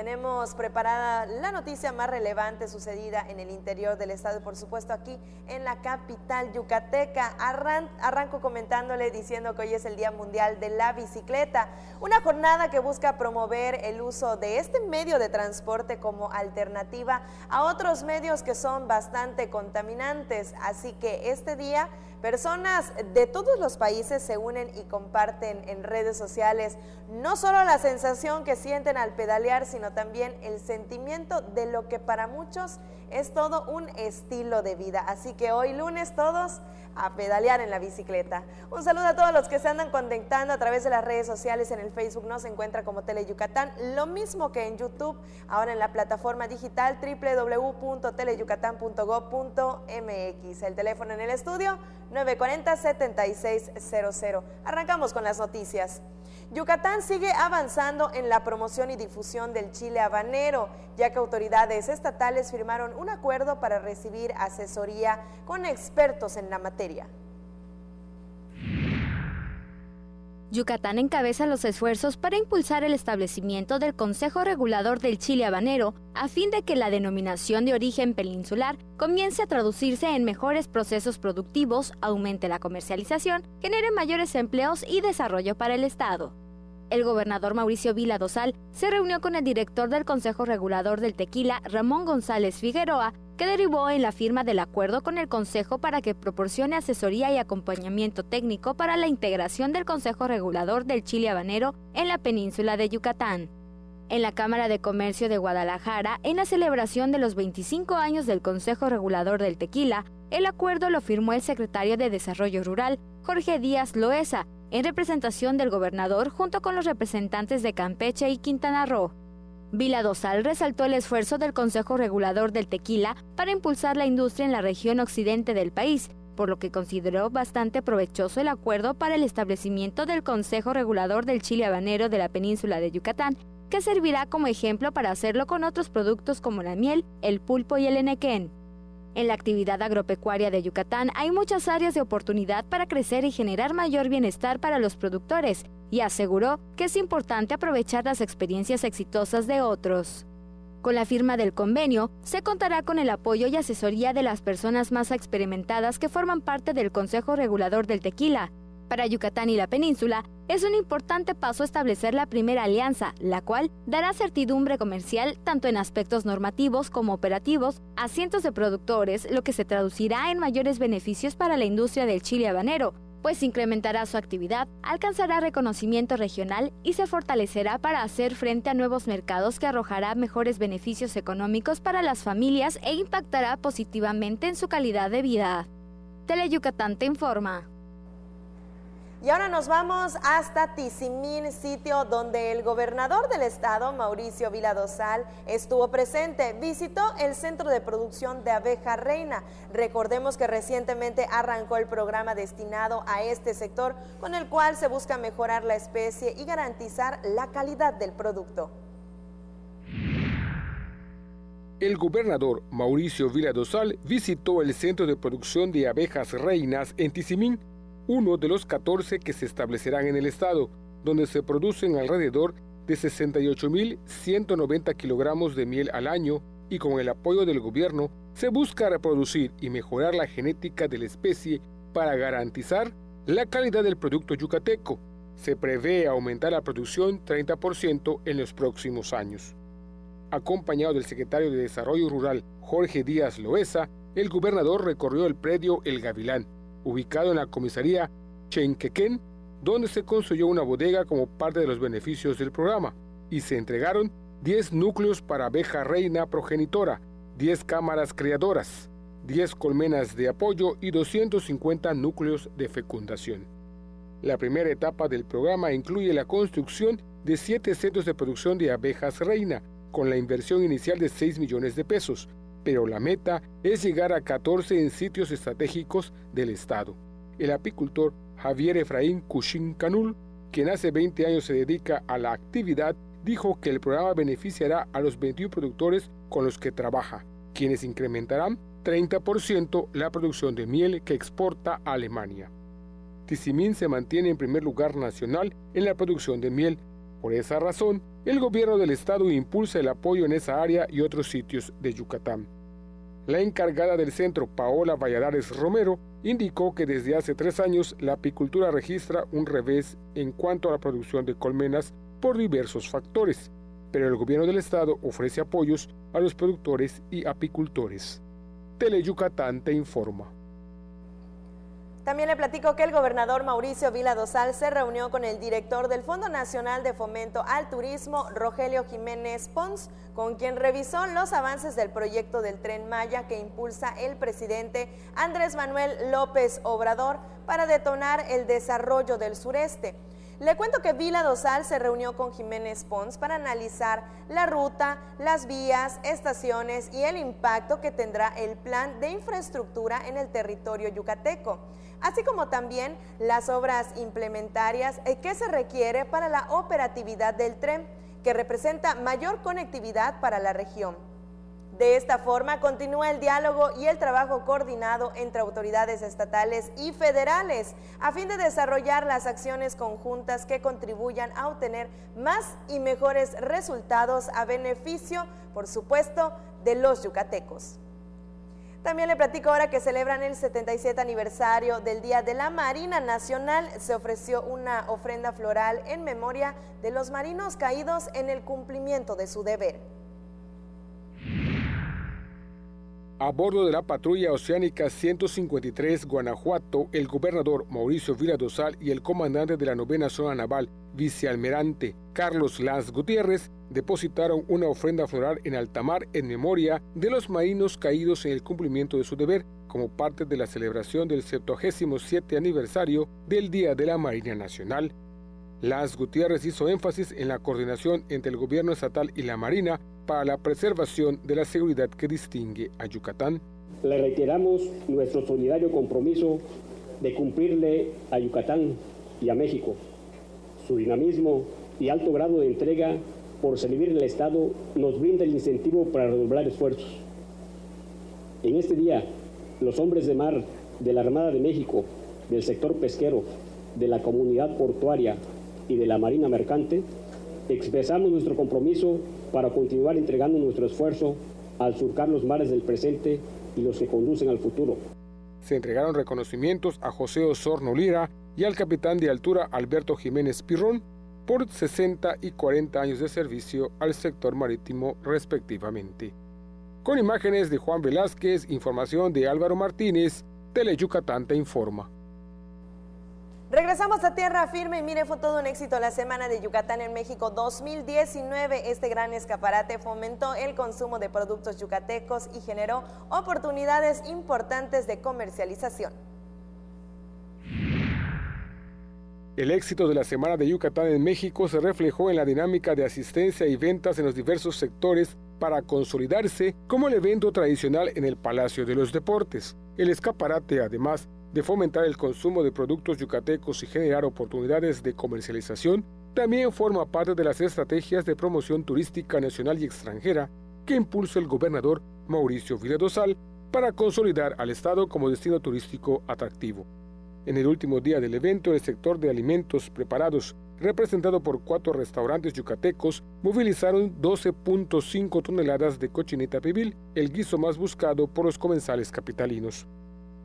Tenemos preparada la noticia más relevante sucedida en el interior del estado y por supuesto aquí en la capital yucateca. Arranco comentándole diciendo que hoy es el Día Mundial de la Bicicleta, una jornada que busca promover el uso de este medio de transporte como alternativa a otros medios que son bastante contaminantes. Así que este día personas de todos los países se unen y comparten en redes sociales no solo la sensación que sienten al pedalear, sino también el sentimiento de lo que para muchos es todo un estilo de vida. Así que hoy lunes todos a pedalear en la bicicleta. Un saludo a todos los que se andan conectando a través de las redes sociales. En el Facebook nos encuentra como Teleyucatán, lo mismo que en YouTube, ahora en la plataforma digital www.teleyucatán.gov.mx. El teléfono en el estudio 940-7600. Arrancamos con las noticias. Yucatán sigue avanzando en la promoción y difusión del chile habanero, ya que autoridades estatales firmaron un acuerdo para recibir asesoría con expertos en la materia. Yucatán encabeza los esfuerzos para impulsar el establecimiento del Consejo Regulador del Chile Habanero a fin de que la denominación de origen peninsular comience a traducirse en mejores procesos productivos, aumente la comercialización, genere mayores empleos y desarrollo para el Estado. El gobernador Mauricio Vila Dosal se reunió con el director del Consejo Regulador del Tequila, Ramón González Figueroa, que derivó en la firma del acuerdo con el Consejo para que proporcione asesoría y acompañamiento técnico para la integración del Consejo Regulador del Chile Habanero en la península de Yucatán. En la Cámara de Comercio de Guadalajara, en la celebración de los 25 años del Consejo Regulador del Tequila, el acuerdo lo firmó el secretario de Desarrollo Rural, Jorge Díaz Loesa, en representación del gobernador junto con los representantes de Campeche y Quintana Roo. Vila Dosal resaltó el esfuerzo del Consejo Regulador del Tequila para impulsar la industria en la región occidente del país, por lo que consideró bastante provechoso el acuerdo para el establecimiento del Consejo Regulador del Chile Habanero de la península de Yucatán, que servirá como ejemplo para hacerlo con otros productos como la miel, el pulpo y el enequén. En la actividad agropecuaria de Yucatán hay muchas áreas de oportunidad para crecer y generar mayor bienestar para los productores, y aseguró que es importante aprovechar las experiencias exitosas de otros. Con la firma del convenio, se contará con el apoyo y asesoría de las personas más experimentadas que forman parte del Consejo Regulador del Tequila. Para Yucatán y la península, es un importante paso establecer la primera alianza, la cual dará certidumbre comercial tanto en aspectos normativos como operativos a cientos de productores, lo que se traducirá en mayores beneficios para la industria del chile habanero, pues incrementará su actividad, alcanzará reconocimiento regional y se fortalecerá para hacer frente a nuevos mercados que arrojará mejores beneficios económicos para las familias e impactará positivamente en su calidad de vida. Teleyucatán te informa. Y ahora nos vamos hasta Tizimín, sitio donde el gobernador del estado, Mauricio Vila Dosal, estuvo presente. Visitó el centro de producción de abeja reina. Recordemos que recientemente arrancó el programa destinado a este sector, con el cual se busca mejorar la especie y garantizar la calidad del producto. El gobernador Mauricio Vila Dosal visitó el centro de producción de abejas reinas en Tizimín, uno de los 14 que se establecerán en el estado, donde se producen alrededor de 68.190 kilogramos de miel al año, y con el apoyo del gobierno se busca reproducir y mejorar la genética de la especie para garantizar la calidad del producto yucateco. Se prevé aumentar la producción 30% en los próximos años. Acompañado del secretario de Desarrollo Rural, Jorge Díaz Loesa, el gobernador recorrió el predio El Gavilán, ubicado en la comisaría Chenquequén, donde se construyó una bodega como parte de los beneficios del programa, y se entregaron 10 núcleos para abeja reina progenitora, 10 cámaras criadoras, 10 colmenas de apoyo y 250 núcleos de fecundación. La primera etapa del programa incluye la construcción de 7 centros de producción de abejas reina, con la inversión inicial de 6 millones de pesos, pero la meta es llegar a 14 en sitios estratégicos del estado. El apicultor Javier Efraín Cushing Canul, quien hace 20 años se dedica a la actividad, dijo que el programa beneficiará a los 21 productores con los que trabaja, quienes incrementarán 30% la producción de miel que exporta a Alemania. Tizimín se mantiene en primer lugar nacional en la producción de miel. Por esa razón, el gobierno del estado impulsa el apoyo en esa área y otros sitios de Yucatán. La encargada del centro, Paola Valladares Romero, indicó que desde hace 3 años la apicultura registra un revés en cuanto a la producción de colmenas por diversos factores, pero el gobierno del estado ofrece apoyos a los productores y apicultores. Teleyucatán te informa. También le platico que el gobernador Mauricio Vila Dosal se reunió con el director del Fondo Nacional de Fomento al Turismo, Rogelio Jiménez Pons, con quien revisó los avances del proyecto del Tren Maya que impulsa el presidente Andrés Manuel López Obrador para detonar el desarrollo del sureste. Le cuento que Vila Dosal se reunió con Jiménez Pons para analizar la ruta, las vías, estaciones y el impacto que tendrá el plan de infraestructura en el territorio yucateco, así como también las obras implementarias que se requiere para la operatividad del tren, que representa mayor conectividad para la región. De esta forma, continúa el diálogo y el trabajo coordinado entre autoridades estatales y federales a fin de desarrollar las acciones conjuntas que contribuyan a obtener más y mejores resultados a beneficio, por supuesto, de los yucatecos. También le platico ahora que celebran el 77 aniversario del Día de la Marina Nacional. Se ofreció una ofrenda floral en memoria de los marinos caídos en el cumplimiento de su deber. A bordo de la patrulla oceánica 153 Guanajuato, el gobernador Mauricio Vila Dosal y el comandante de la 9ª Zona Naval, vicealmirante Carlos Lanz Gutiérrez, depositaron una ofrenda floral en alta mar en memoria de los marinos caídos en el cumplimiento de su deber, como parte de la celebración del 77 aniversario del Día de la Marina Nacional. Lanz Gutiérrez hizo énfasis en la coordinación entre el gobierno estatal y la Marina para la preservación de la seguridad que distingue a Yucatán. Le reiteramos nuestro solidario compromiso de cumplirle a Yucatán y a México. Su dinamismo y alto grado de entrega por servir al Estado nos brinda el incentivo para redoblar esfuerzos. En este día, los hombres de mar de la Armada de México, del sector pesquero, de la comunidad portuaria y de la Marina Mercante, expresamos nuestro compromiso para continuar entregando nuestro esfuerzo al surcar los mares del presente y los que conducen al futuro. Se entregaron reconocimientos a José Osorno Lira y al capitán de altura Alberto Jiménez Pirrón por 60 y 40 años de servicio al sector marítimo respectivamente. Con imágenes de Juan Velázquez, información de Álvaro Martínez, Teleyucatán te informa. Regresamos a tierra firme y mire, fue todo un éxito la Semana de Yucatán en México 2019. Este gran escaparate fomentó el consumo de productos yucatecos y generó oportunidades importantes de comercialización. El éxito de la Semana de Yucatán en México se reflejó en la dinámica de asistencia y ventas en los diversos sectores para consolidarse como el evento tradicional en el Palacio de los Deportes. El escaparate, además de fomentar el consumo de productos yucatecos y generar oportunidades de comercialización, también forma parte de las estrategias de promoción turística nacional y extranjera que impulsa el gobernador Mauricio Vila Dosal para consolidar al estado como destino turístico atractivo. En el último día del evento, el sector de alimentos preparados, representado por 4 restaurantes yucatecos, movilizaron 12.5 toneladas de cochinita pibil, el guiso más buscado por los comensales capitalinos.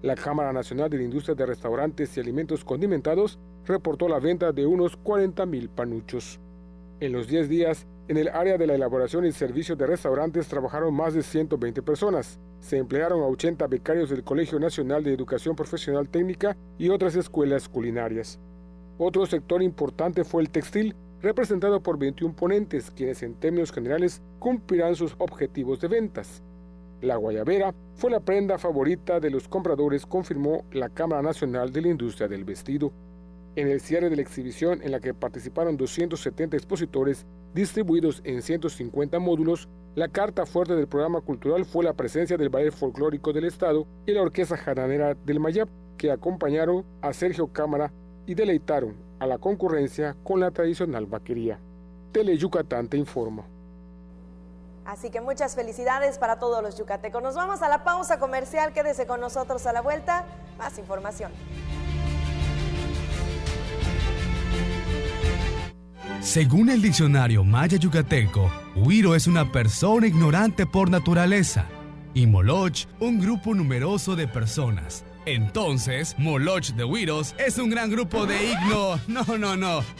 La Cámara Nacional de la Industria de Restaurantes y Alimentos Condimentados reportó la venta de unos 40,000 panuchos. En los 10 días, en el área de la elaboración y servicio de restaurantes trabajaron más de 120 personas. Se emplearon a 80 becarios del Colegio Nacional de Educación Profesional Técnica y otras escuelas culinarias. Otro sector importante fue el textil, representado por 21 ponentes, quienes en términos generales cumplirán sus objetivos de ventas. La guayabera fue la prenda favorita de los compradores, confirmó la Cámara Nacional de la Industria del Vestido. En el cierre de la exhibición, en la que participaron 270 expositores distribuidos en 150 módulos, la carta fuerte del programa cultural fue la presencia del Ballet Folclórico del Estado y la Orquesta Jaranera del Mayab, que acompañaron a Sergio Cámara y deleitaron a la concurrencia con la tradicional vaquería. Teleyucatán te informa. Así que muchas felicidades para todos los yucatecos. Nos vamos a la pausa comercial. Quédese con nosotros a la vuelta. Más información. Según el diccionario maya yucateco, huiro es una persona ignorante por naturaleza y moloch, un grupo numeroso de personas. Entonces, Moloch de Huiros es un gran grupo de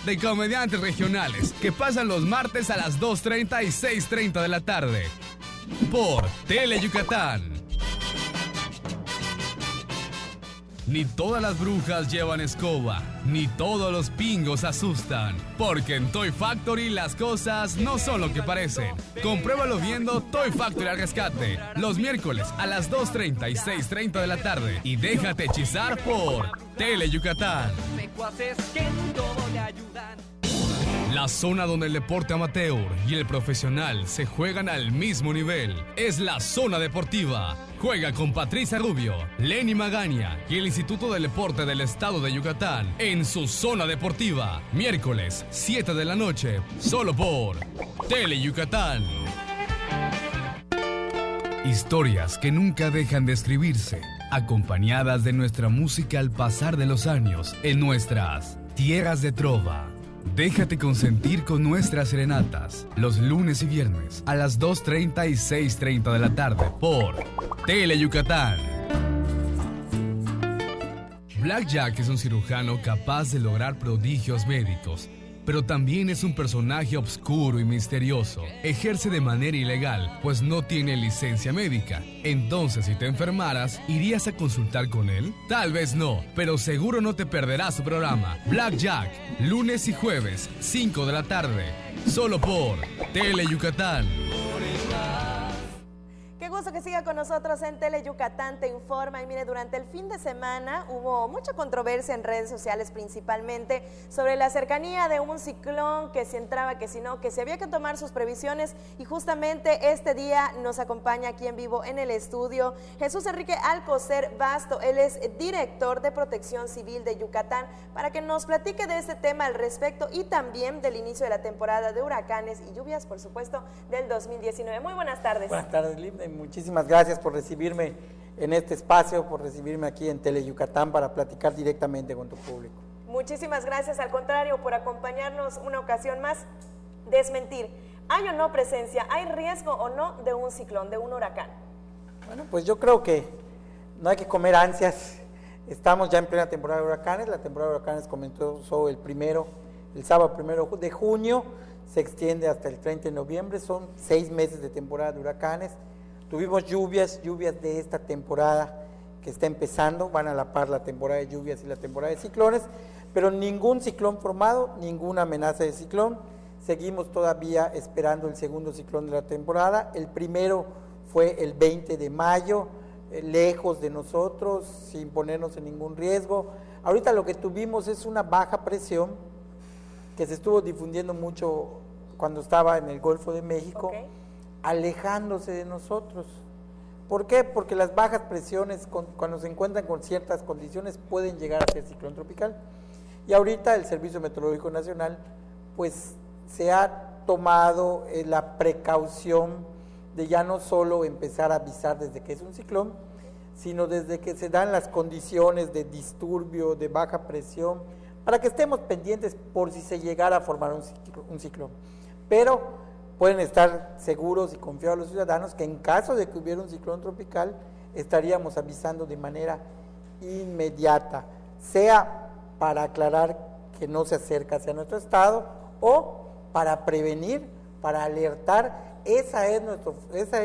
de comediantes regionales que pasan los martes a las 2:30 y 6:30 de la tarde por Tele Yucatán. Ni todas las brujas llevan escoba, ni todos los pingos asustan, porque en Toy Factory las cosas no son lo que parecen. Compruébalo viendo Toy Factory al rescate, los miércoles a las 2:30 y 6:30 de la tarde, y déjate hechizar por Tele Yucatán. La zona donde el deporte amateur y el profesional se juegan al mismo nivel es la zona deportiva. Juega con Patricia Rubio, Lenny Magaña y el Instituto del Deporte del Estado de Yucatán en su zona deportiva. Miércoles, 7 de la noche, solo por Tele Yucatán. Historias que nunca dejan de escribirse, acompañadas de nuestra música al pasar de los años en nuestras tierras de trova. Déjate consentir con nuestras serenatas los lunes y viernes a las 2:30 y 6:30 de la tarde por Tele Yucatán. Black Jack es un cirujano capaz de lograr prodigios médicos, pero también es un personaje oscuro y misterioso. Ejerce de manera ilegal, pues no tiene licencia médica. Entonces, si te enfermaras, ¿irías a consultar con él? Tal vez no, pero seguro no te perderás su programa. Black Jack, lunes y jueves, 5 de la tarde, solo por Tele Yucatán. Qué gusto que siga con nosotros en Tele Yucatán Te Informa. Y mire, durante el fin de semana hubo mucha controversia en redes sociales, principalmente sobre la cercanía de un ciclón, que si entraba, que si no, que si había que tomar sus previsiones. Y justamente este día nos acompaña aquí en vivo en el estudio Jesús Enrique Alcocer Basto. Él es director de Protección Civil de Yucatán, para que nos platique de este tema al respecto y también del inicio de la temporada de huracanes y lluvias, por supuesto, del 2019. Muy buenas tardes. Buenas tardes, Lip. Muchísimas gracias por recibirme en este espacio, por recibirme aquí en Tele Yucatán para platicar directamente con tu público. Muchísimas gracias, al contrario, por acompañarnos una ocasión más. Desmentir, ¿hay o no presencia, hay riesgo o no de un ciclón, de un huracán? Bueno, pues yo creo que no hay que comer ansias. Estamos ya en plena temporada de huracanes. La temporada de huracanes comenzó el sábado 1 de junio, se extiende hasta el 30 de noviembre, son 6 meses de temporada de huracanes. Tuvimos lluvias de esta temporada que está empezando, van a la par la temporada de lluvias y la temporada de ciclones, pero ningún ciclón formado, ninguna amenaza de ciclón. Seguimos todavía esperando el segundo ciclón de la temporada. El primero fue el 20 de mayo, lejos de nosotros, sin ponernos en ningún riesgo. Ahorita lo que tuvimos es una baja presión que se estuvo difundiendo mucho cuando estaba en el Golfo de México. Okay. Alejándose de nosotros. ¿Por qué? Porque las bajas presiones, cuando se encuentran con ciertas condiciones, pueden llegar a ser ciclón tropical. Y ahorita el Servicio Meteorológico Nacional, pues, se ha tomado la precaución de ya no solo empezar a avisar desde que es un ciclón, sino desde que se dan las condiciones de disturbio, de baja presión, para que estemos pendientes por si se llegara a formar un ciclón. Pero pueden estar seguros y confiados los ciudadanos que en caso de que hubiera un ciclón tropical, estaríamos avisando de manera inmediata, sea para aclarar que no se acerca hacia nuestro estado o para prevenir, para alertar. Esa es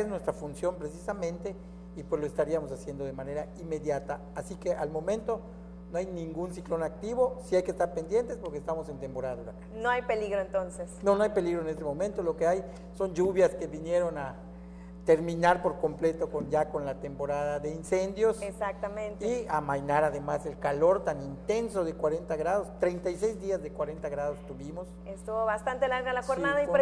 nuestra función precisamente, y pues lo estaríamos haciendo de manera inmediata. Así que al momento no hay ningún ciclón activo, sí hay que estar pendientes porque estamos en temporada de huracán. No hay peligro entonces. No hay peligro en este momento. Lo que hay son lluvias que vinieron a terminar por completo con la temporada de incendios. Exactamente. Y amainar además el calor tan intenso de 40 grados, 36 días de 40 grados tuvimos. Estuvo bastante larga la jornada, sí, y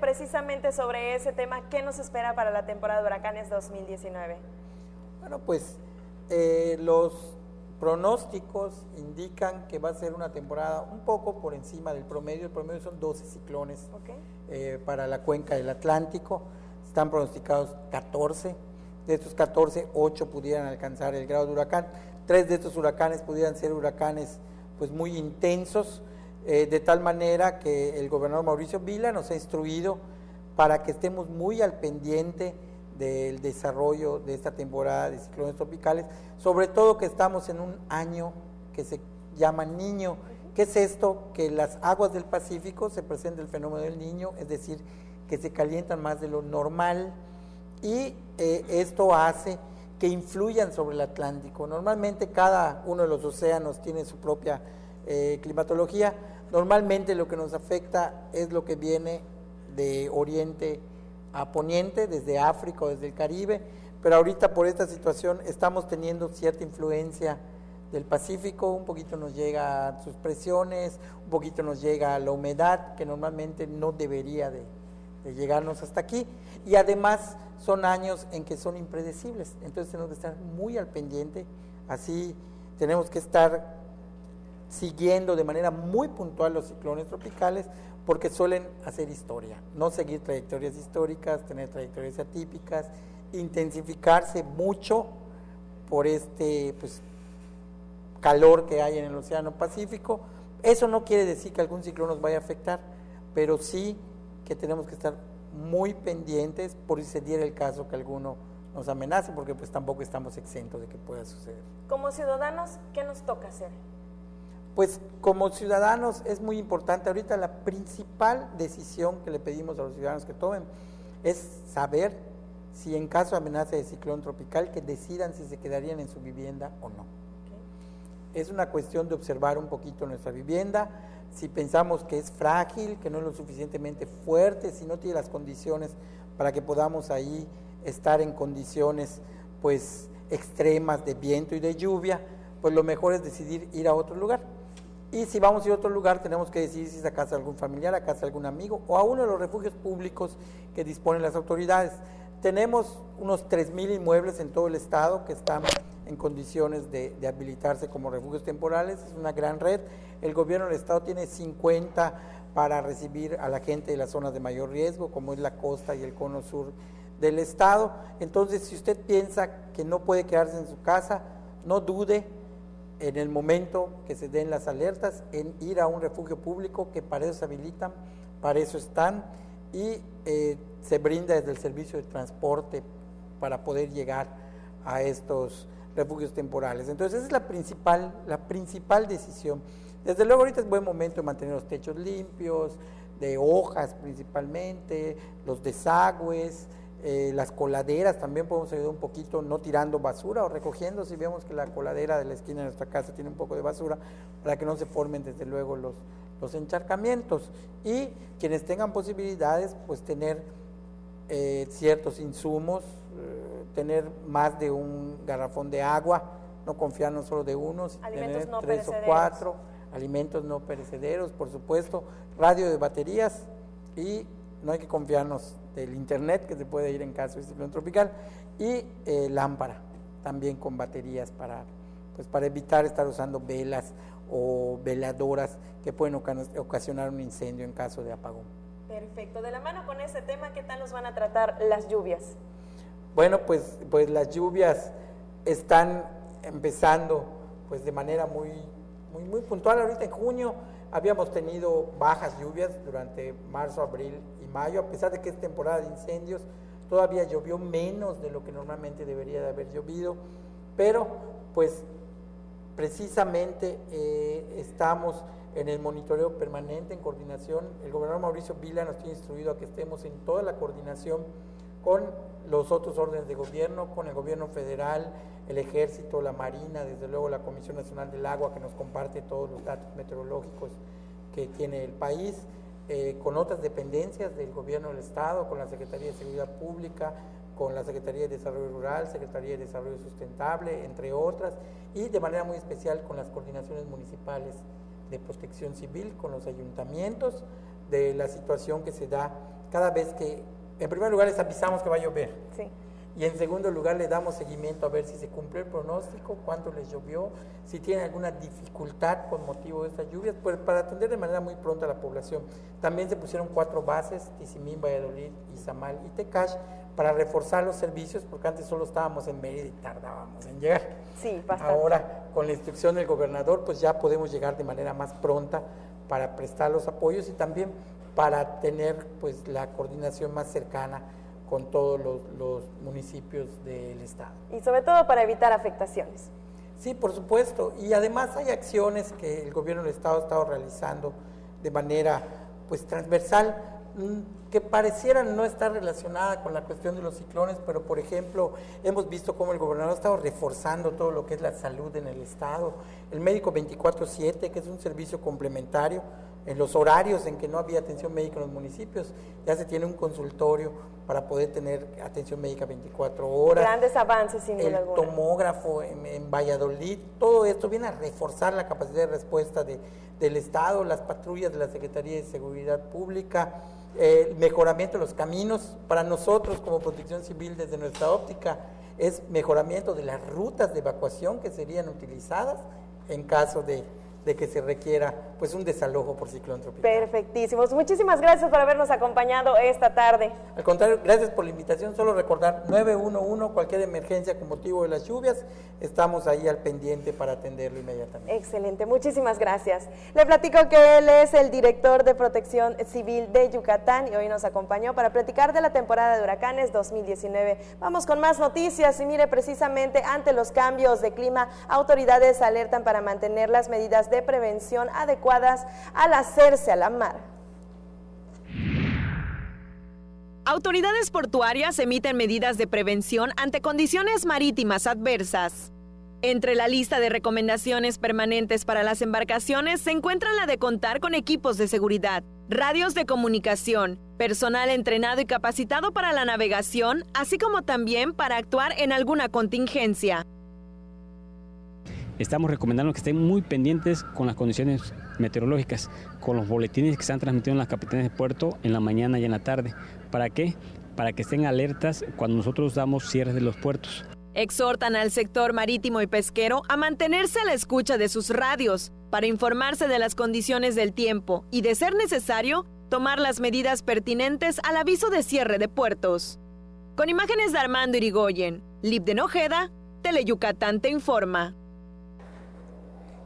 precisamente sobre ese tema, ¿qué nos espera para la temporada de huracanes 2019? Bueno, pues los pronósticos indican que va a ser una temporada un poco por encima del promedio. El promedio son 12 ciclones. Okay. Para la cuenca del Atlántico. Están pronosticados 14. De estos 14, 8 pudieran alcanzar el grado de huracán. 3 de estos huracanes pudieran ser huracanes pues muy intensos. de tal manera que el gobernador Mauricio Vila nos ha instruido para que estemos muy al pendiente del desarrollo de esta temporada de ciclones tropicales, sobre todo que estamos en un año que se llama Niño. ¿Qué es esto? Que las aguas del Pacífico se presenta el fenómeno del Niño, es decir, que se calientan más de lo normal, y esto hace que influyan sobre el Atlántico. Normalmente cada uno de los océanos tiene su propia climatología. Normalmente lo que nos afecta es lo que viene de oriente a poniente, desde África o desde el Caribe, pero ahorita por esta situación estamos teniendo cierta influencia del Pacífico, un poquito nos llega sus presiones, un poquito nos llega la humedad, que normalmente no debería de llegarnos hasta aquí, y además son años en que son impredecibles, entonces tenemos que estar muy al pendiente, así tenemos que estar siguiendo de manera muy puntual los ciclones tropicales, porque suelen hacer historia, no seguir trayectorias históricas, tener trayectorias atípicas, intensificarse mucho por este calor que hay en el Océano Pacífico. Eso no quiere decir que algún ciclón nos vaya a afectar, pero sí que tenemos que estar muy pendientes por si se diera el caso que alguno nos amenace, porque pues tampoco estamos exentos de que pueda suceder. Como ciudadanos, ¿qué nos toca hacer? Pues como ciudadanos es muy importante, ahorita la principal decisión que le pedimos a los ciudadanos que tomen es saber si en caso de amenaza de ciclón tropical, que decidan si se quedarían en su vivienda o no. Es una cuestión de observar un poquito nuestra vivienda, si pensamos que es frágil, que no es lo suficientemente fuerte, si no tiene las condiciones para que podamos ahí estar en condiciones pues extremas de viento y de lluvia, pues lo mejor es decidir ir a otro lugar. Y si vamos a ir a otro lugar, tenemos que decidir si es a casa de algún familiar, a casa de algún amigo o a uno de los refugios públicos que disponen las autoridades. Tenemos unos 3,000 inmuebles en todo el estado que están en condiciones de habilitarse como refugios temporales, es una gran red. El gobierno del estado tiene 50 para recibir a la gente de las zonas de mayor riesgo, como es la costa y el cono sur del estado. Entonces, si usted piensa que no puede quedarse en su casa, no dude en el momento que se den las alertas en ir a un refugio público, que para eso se habilitan, para eso están, y se brinda desde el servicio de transporte para poder llegar a estos refugios temporales. Entonces esa es la principal decisión. Desde luego ahorita es buen momento de mantener los techos limpios, de hojas principalmente, los desagües, las coladeras, también podemos ayudar un poquito no tirando basura o recogiendo si vemos que la coladera de la esquina de nuestra casa tiene un poco de basura, para que no se formen desde luego los encharcamientos, y quienes tengan posibilidades pues tener ciertos insumos, tener más de un garrafón de agua, no confiarnos solo de uno, tener 3 o 4, alimentos no perecederos, por supuesto, radio de baterías, y no hay que confiarnos del internet que se puede ir en caso de ciclón tropical, y lámpara también con baterías para evitar estar usando velas o veladoras que pueden ocasionar un incendio en caso de apagón. Perfecto. De la mano con este tema, ¿qué tal nos van a tratar las lluvias? Bueno, pues las lluvias están empezando pues de manera muy puntual. Ahorita en junio habíamos tenido bajas lluvias durante marzo, abril y mayo, a pesar de que es temporada de incendios, todavía llovió menos de lo que normalmente debería de haber llovido, pero pues precisamente estamos en el monitoreo permanente, en coordinación. El gobernador Mauricio Vila nos tiene instruido a que estemos en toda la coordinación con los otros órdenes de gobierno, con el gobierno federal, el ejército, la marina, desde luego la Comisión Nacional del Agua, que nos comparte todos los datos meteorológicos que tiene el país, con otras dependencias del gobierno del estado, con la Secretaría de Seguridad Pública, con la Secretaría de Desarrollo Rural, Secretaría de Desarrollo Sustentable, entre otras, y de manera muy especial con las coordinaciones municipales de protección civil, con los ayuntamientos, de la situación que se da cada vez que, en primer lugar, les avisamos que va a llover. Sí. Y en segundo lugar, le damos seguimiento a ver si se cumple el pronóstico, cuánto les llovió, si tienen alguna dificultad con motivo de estas lluvias, pues para atender de manera muy pronta a la población. También se pusieron 4 bases, Tizimín, Valladolid, Izamal y Tecash, para reforzar los servicios, porque antes solo estábamos en Mérida y tardábamos en llegar. Sí, bastante. Ahora, con la instrucción del gobernador, pues ya podemos llegar de manera más pronta para prestar los apoyos y también para tener pues la coordinación más cercana con todos los municipios del estado. Y sobre todo para evitar afectaciones. Sí, por supuesto, y además hay acciones que el gobierno del estado ha estado realizando de manera pues transversal, que parecieran no estar relacionada con la cuestión de los ciclones, pero por ejemplo hemos visto cómo el gobernador ha estado reforzando todo lo que es la salud en el estado, el médico 24/7, que es un servicio complementario, en los horarios en que no había atención médica en los municipios, ya se tiene un consultorio para poder tener atención médica 24 horas. Grandes avances, sin duda alguna. El tomógrafo en Valladolid, todo esto viene a reforzar la capacidad de respuesta del Estado, las patrullas de la Secretaría de Seguridad Pública, el mejoramiento de los caminos. Para nosotros como Protección Civil, desde nuestra óptica, es mejoramiento de las rutas de evacuación que serían utilizadas en caso de que se requiera pues un desalojo por ciclón tropical. Perfectísimos. Muchísimas gracias por habernos acompañado esta tarde. Al contrario, gracias por la invitación. Solo recordar 911, cualquier emergencia con motivo de las lluvias, estamos ahí al pendiente para atenderlo inmediatamente. Excelente, muchísimas gracias. Le platico que él es el director de Protección Civil de Yucatán y hoy nos acompañó para platicar de la temporada de huracanes 2019. Vamos con más noticias y mire, precisamente ante los cambios de clima, autoridades alertan para mantener las medidas de prevención adecuadas al hacerse a la mar. Autoridades portuarias emiten medidas de prevención ante condiciones marítimas adversas. Entre la lista de recomendaciones permanentes para las embarcaciones se encuentra la de contar con equipos de seguridad, radios de comunicación, personal entrenado y capacitado para la navegación, así como también para actuar en alguna contingencia. Estamos recomendando que estén muy pendientes con las condiciones meteorológicas, con los boletines que se han transmitido en las capitanías de puerto en la mañana y en la tarde. ¿Para qué? Para que estén alertas cuando nosotros damos cierres de los puertos. Exhortan al sector marítimo y pesquero a mantenerse a la escucha de sus radios para informarse de las condiciones del tiempo y, de ser necesario, tomar las medidas pertinentes al aviso de cierre de puertos. Con imágenes de Armando Irigoyen, Libden Ojeda, Teleyucatán te informa.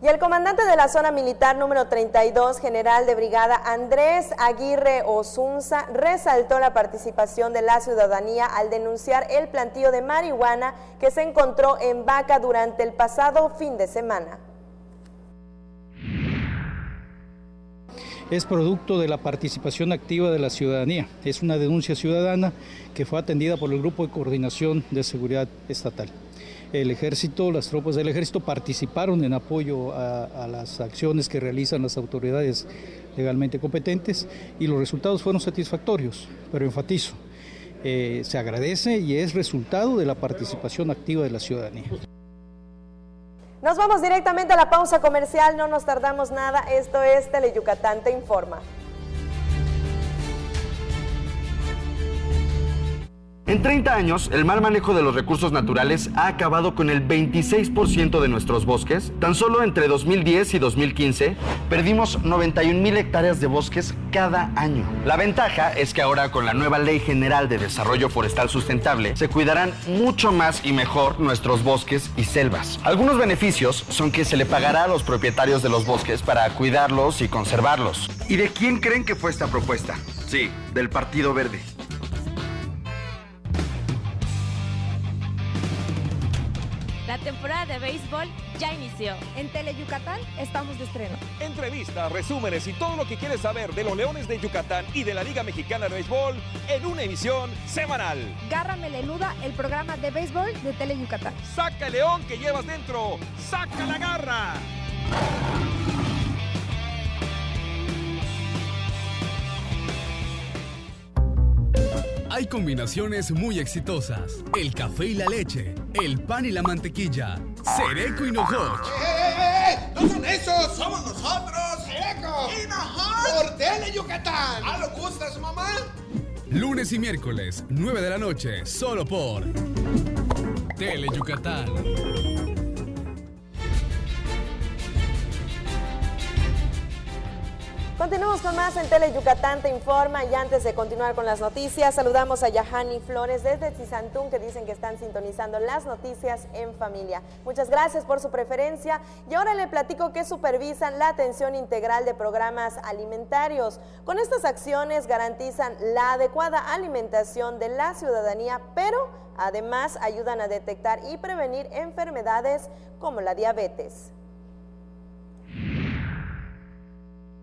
Y el comandante de la zona militar número 32, general de brigada Andrés Aguirre Osunza, resaltó la participación de la ciudadanía al denunciar el plantío de marihuana que se encontró en Vaca durante el pasado fin de semana. Es producto de la participación activa de la ciudadanía. Es una denuncia ciudadana que fue atendida por el Grupo de Coordinación de Seguridad Estatal. El ejército, las tropas del ejército participaron en apoyo a las acciones que realizan las autoridades legalmente competentes y los resultados fueron satisfactorios, pero enfatizo, se agradece y es resultado de la participación activa de la ciudadanía. Nos vamos directamente a la pausa comercial, no nos tardamos nada, esto es Teleyucatán te informa. En 30 años, el mal manejo de los recursos naturales ha acabado con el 26% de nuestros bosques. Tan solo entre 2010 y 2015, perdimos 91,000 hectáreas de bosques cada año. La ventaja es que ahora, con la nueva Ley General de Desarrollo Forestal Sustentable, se cuidarán mucho más y mejor nuestros bosques y selvas. Algunos beneficios son que se le pagará a los propietarios de los bosques para cuidarlos y conservarlos. ¿Y de quién creen que fue esta propuesta? Sí, del Partido Verde. La temporada de béisbol ya inició. En Teleyucatán estamos de estreno. Entrevistas, resúmenes y todo lo que quieres saber de los Leones de Yucatán y de la Liga Mexicana de Béisbol en una emisión semanal. Garra Melenuda, el programa de béisbol de Teleyucatán. ¡Saca el león que llevas dentro! ¡Saca la garra! Hay combinaciones muy exitosas. El café y la leche, el pan y la mantequilla, Sereco y Nojoch. ¡No son esos! ¡Somos nosotros! ¡Sereco! ¡Y Nojoch! ¡Por Teleyucatán! ¿Ah, lo gustas, mamá? Lunes y miércoles, 9 de la noche, solo por Teleyucatán. Continuamos con más en Tele Yucatán Te Informa, y antes de continuar con las noticias, saludamos a Yahani Flores desde Tizantún, que dicen que están sintonizando las noticias en familia. Muchas gracias por su preferencia, y ahora le platico que supervisan la atención integral de programas alimentarios. Con estas acciones garantizan la adecuada alimentación de la ciudadanía, pero además ayudan a detectar y prevenir enfermedades como la diabetes.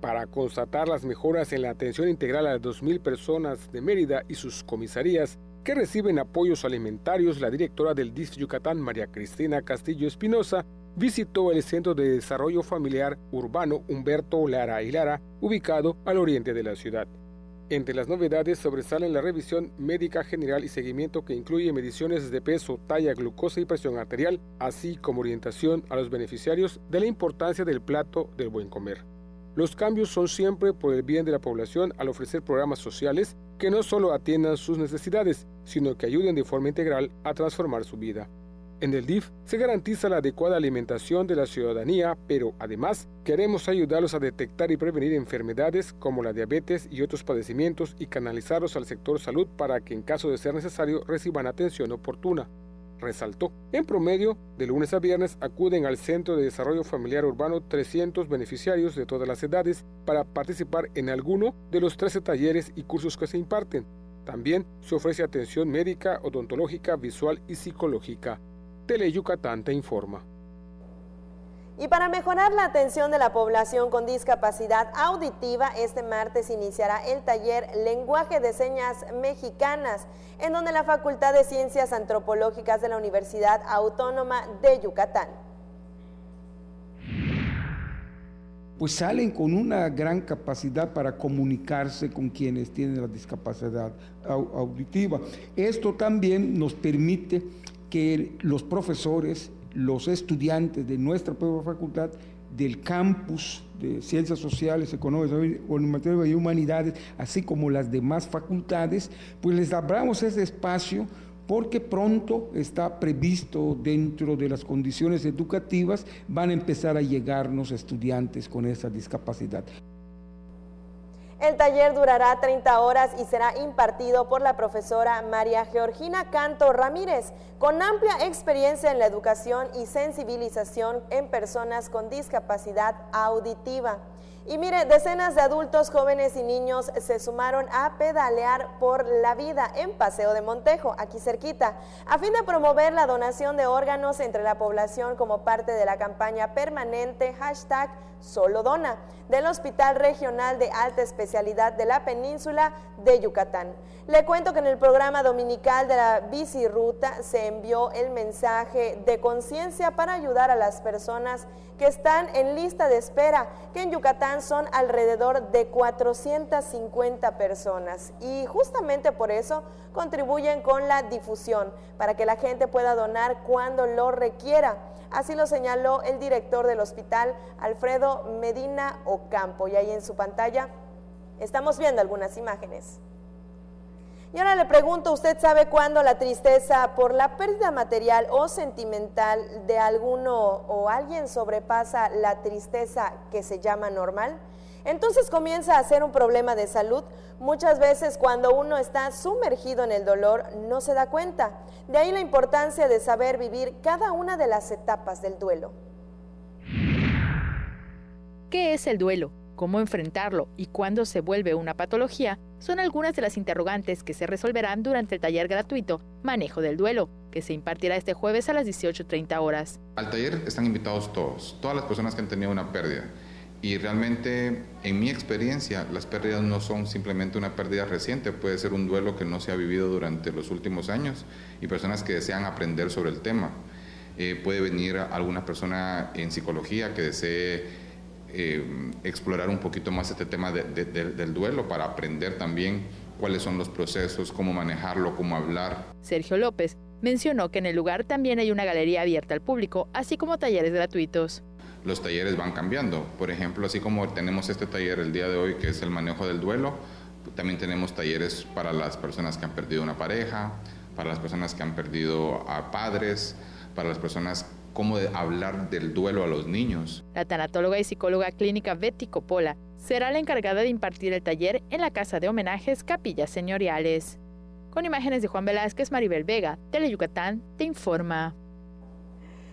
Para constatar las mejoras en la atención integral a las 2.000 personas de Mérida y sus comisarías que reciben apoyos alimentarios, la directora del DIF Yucatán, María Cristina Castillo Espinosa, visitó el Centro de Desarrollo Familiar Urbano Humberto Lara y Lara, ubicado al oriente de la ciudad. Entre las novedades sobresalen la revisión médica general y seguimiento que incluye mediciones de peso, talla, glucosa y presión arterial, así como orientación a los beneficiarios de la importancia del plato del buen comer. Los cambios son siempre por el bien de la población al ofrecer programas sociales que no solo atiendan sus necesidades, sino que ayuden de forma integral a transformar su vida. En el DIF se garantiza la adecuada alimentación de la ciudadanía, pero además queremos ayudarlos a detectar y prevenir enfermedades como la diabetes y otros padecimientos y canalizarlos al sector salud para que en caso de ser necesario reciban atención oportuna. Resaltó. En promedio, de lunes a viernes acuden al Centro de Desarrollo Familiar Urbano 300 beneficiarios de todas las edades para participar en alguno de los 13 talleres y cursos que se imparten. También se ofrece atención médica, odontológica, visual y psicológica. Tele Yucatán Te Informa. Y para mejorar la atención de la población con discapacidad auditiva, este martes iniciará el taller Lenguaje de Señas Mexicanas, en donde la Facultad de Ciencias Antropológicas de la Universidad Autónoma de Yucatán. Pues salen con una gran capacidad para comunicarse con quienes tienen la discapacidad auditiva. Esto también nos permite que los profesores, los estudiantes de nuestra propia facultad, del campus de Ciencias Sociales, Económicas y Humanidades, así como las demás facultades, pues les abramos ese espacio porque pronto está previsto dentro de las condiciones educativas, van a empezar a llegarnos estudiantes con esa discapacidad. El taller durará 30 horas y será impartido por la profesora María Georgina Canto Ramírez, con amplia experiencia en la educación y sensibilización en personas con discapacidad auditiva. Y mire, decenas de adultos, jóvenes y niños se sumaron a pedalear por la vida en Paseo de Montejo, aquí cerquita, a fin de promover la donación de órganos entre la población como parte de la campaña permanente #SoloDona del Hospital Regional de Alta Especialidad de la Península de Yucatán. Le cuento que en el programa dominical de la Bicirruta se envió el mensaje de conciencia para ayudar a las personas que están en lista de espera, que en Yucatán son alrededor de 450 personas, y justamente por eso contribuyen con la difusión, para que la gente pueda donar cuando lo requiera. Así lo señaló el director del hospital, Alfredo Medina Ocampo, y ahí en su pantalla estamos viendo algunas imágenes. Y ahora le pregunto, ¿usted sabe cuándo la tristeza por la pérdida material o sentimental de alguno o alguien sobrepasa la tristeza que se llama normal? Entonces comienza a ser un problema de salud. Muchas veces cuando uno está sumergido en el dolor no se da cuenta. De ahí la importancia de saber vivir cada una de las etapas del duelo. ¿Qué es el duelo? ¿Cómo enfrentarlo? ¿Y cuándo se vuelve una patología? Son algunas de las interrogantes que se resolverán durante el taller gratuito Manejo del Duelo, que se impartirá este jueves a las 18:30 horas. Al taller están invitados todas las personas que han tenido una pérdida. Y realmente, en mi experiencia, las pérdidas no son simplemente una pérdida reciente, puede ser un duelo que no se ha vivido durante los últimos años y personas que desean aprender sobre el tema. Puede venir alguna persona en psicología que desee explorar un poquito más este tema del duelo para aprender también cuáles son los procesos, cómo manejarlo, cómo hablar. Sergio López mencionó que en el lugar también hay una galería abierta al público, así como talleres gratuitos. Los talleres van cambiando. Por ejemplo, así como tenemos este taller el día de hoy, que es el manejo del duelo, también tenemos talleres para las personas que han perdido una pareja, para las personas que han perdido a padres, para las personas cómo hablar del duelo a los niños. La tanatóloga y psicóloga clínica Betty Coppola será la encargada de impartir el taller en la Casa de Homenajes Capillas Señoriales. Con imágenes de Juan Velázquez, Maribel Vega, Teleyucatán te informa.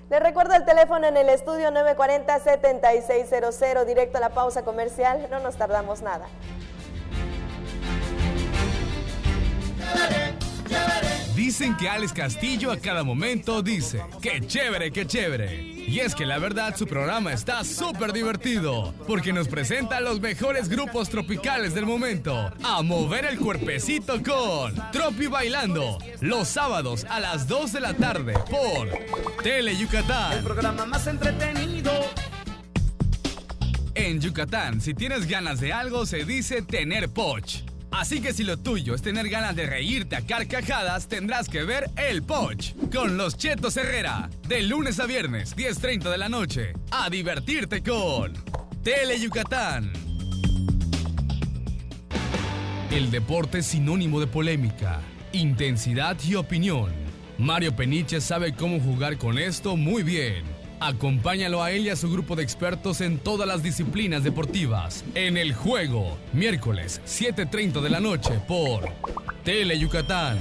Les recuerdo el teléfono en el estudio 940-7600, directo a la pausa comercial, no nos tardamos nada. Dicen que Alex Castillo a cada momento dice, ¡qué chévere, qué chévere! Y es que la verdad su programa está súper divertido, porque nos presenta a los mejores grupos tropicales del momento, a mover el cuerpecito con Tropi Bailando, los sábados a las 2 de la tarde por Teleyucatán. El programa más entretenido. En Yucatán, si tienes ganas de algo, se dice tener poch. Así que si lo tuyo es tener ganas de reírte a carcajadas, tendrás que ver El Poch con los Chetos Herrera, de lunes a viernes, 10:30 de la noche. A divertirte con Teleyucatán. El deporte es sinónimo de polémica, intensidad y opinión. Mario Peniche sabe cómo jugar con esto muy bien. Acompáñalo a él y a su grupo de expertos en todas las disciplinas deportivas. En El Juego, miércoles, 7:30 de la noche por Teleyucatán.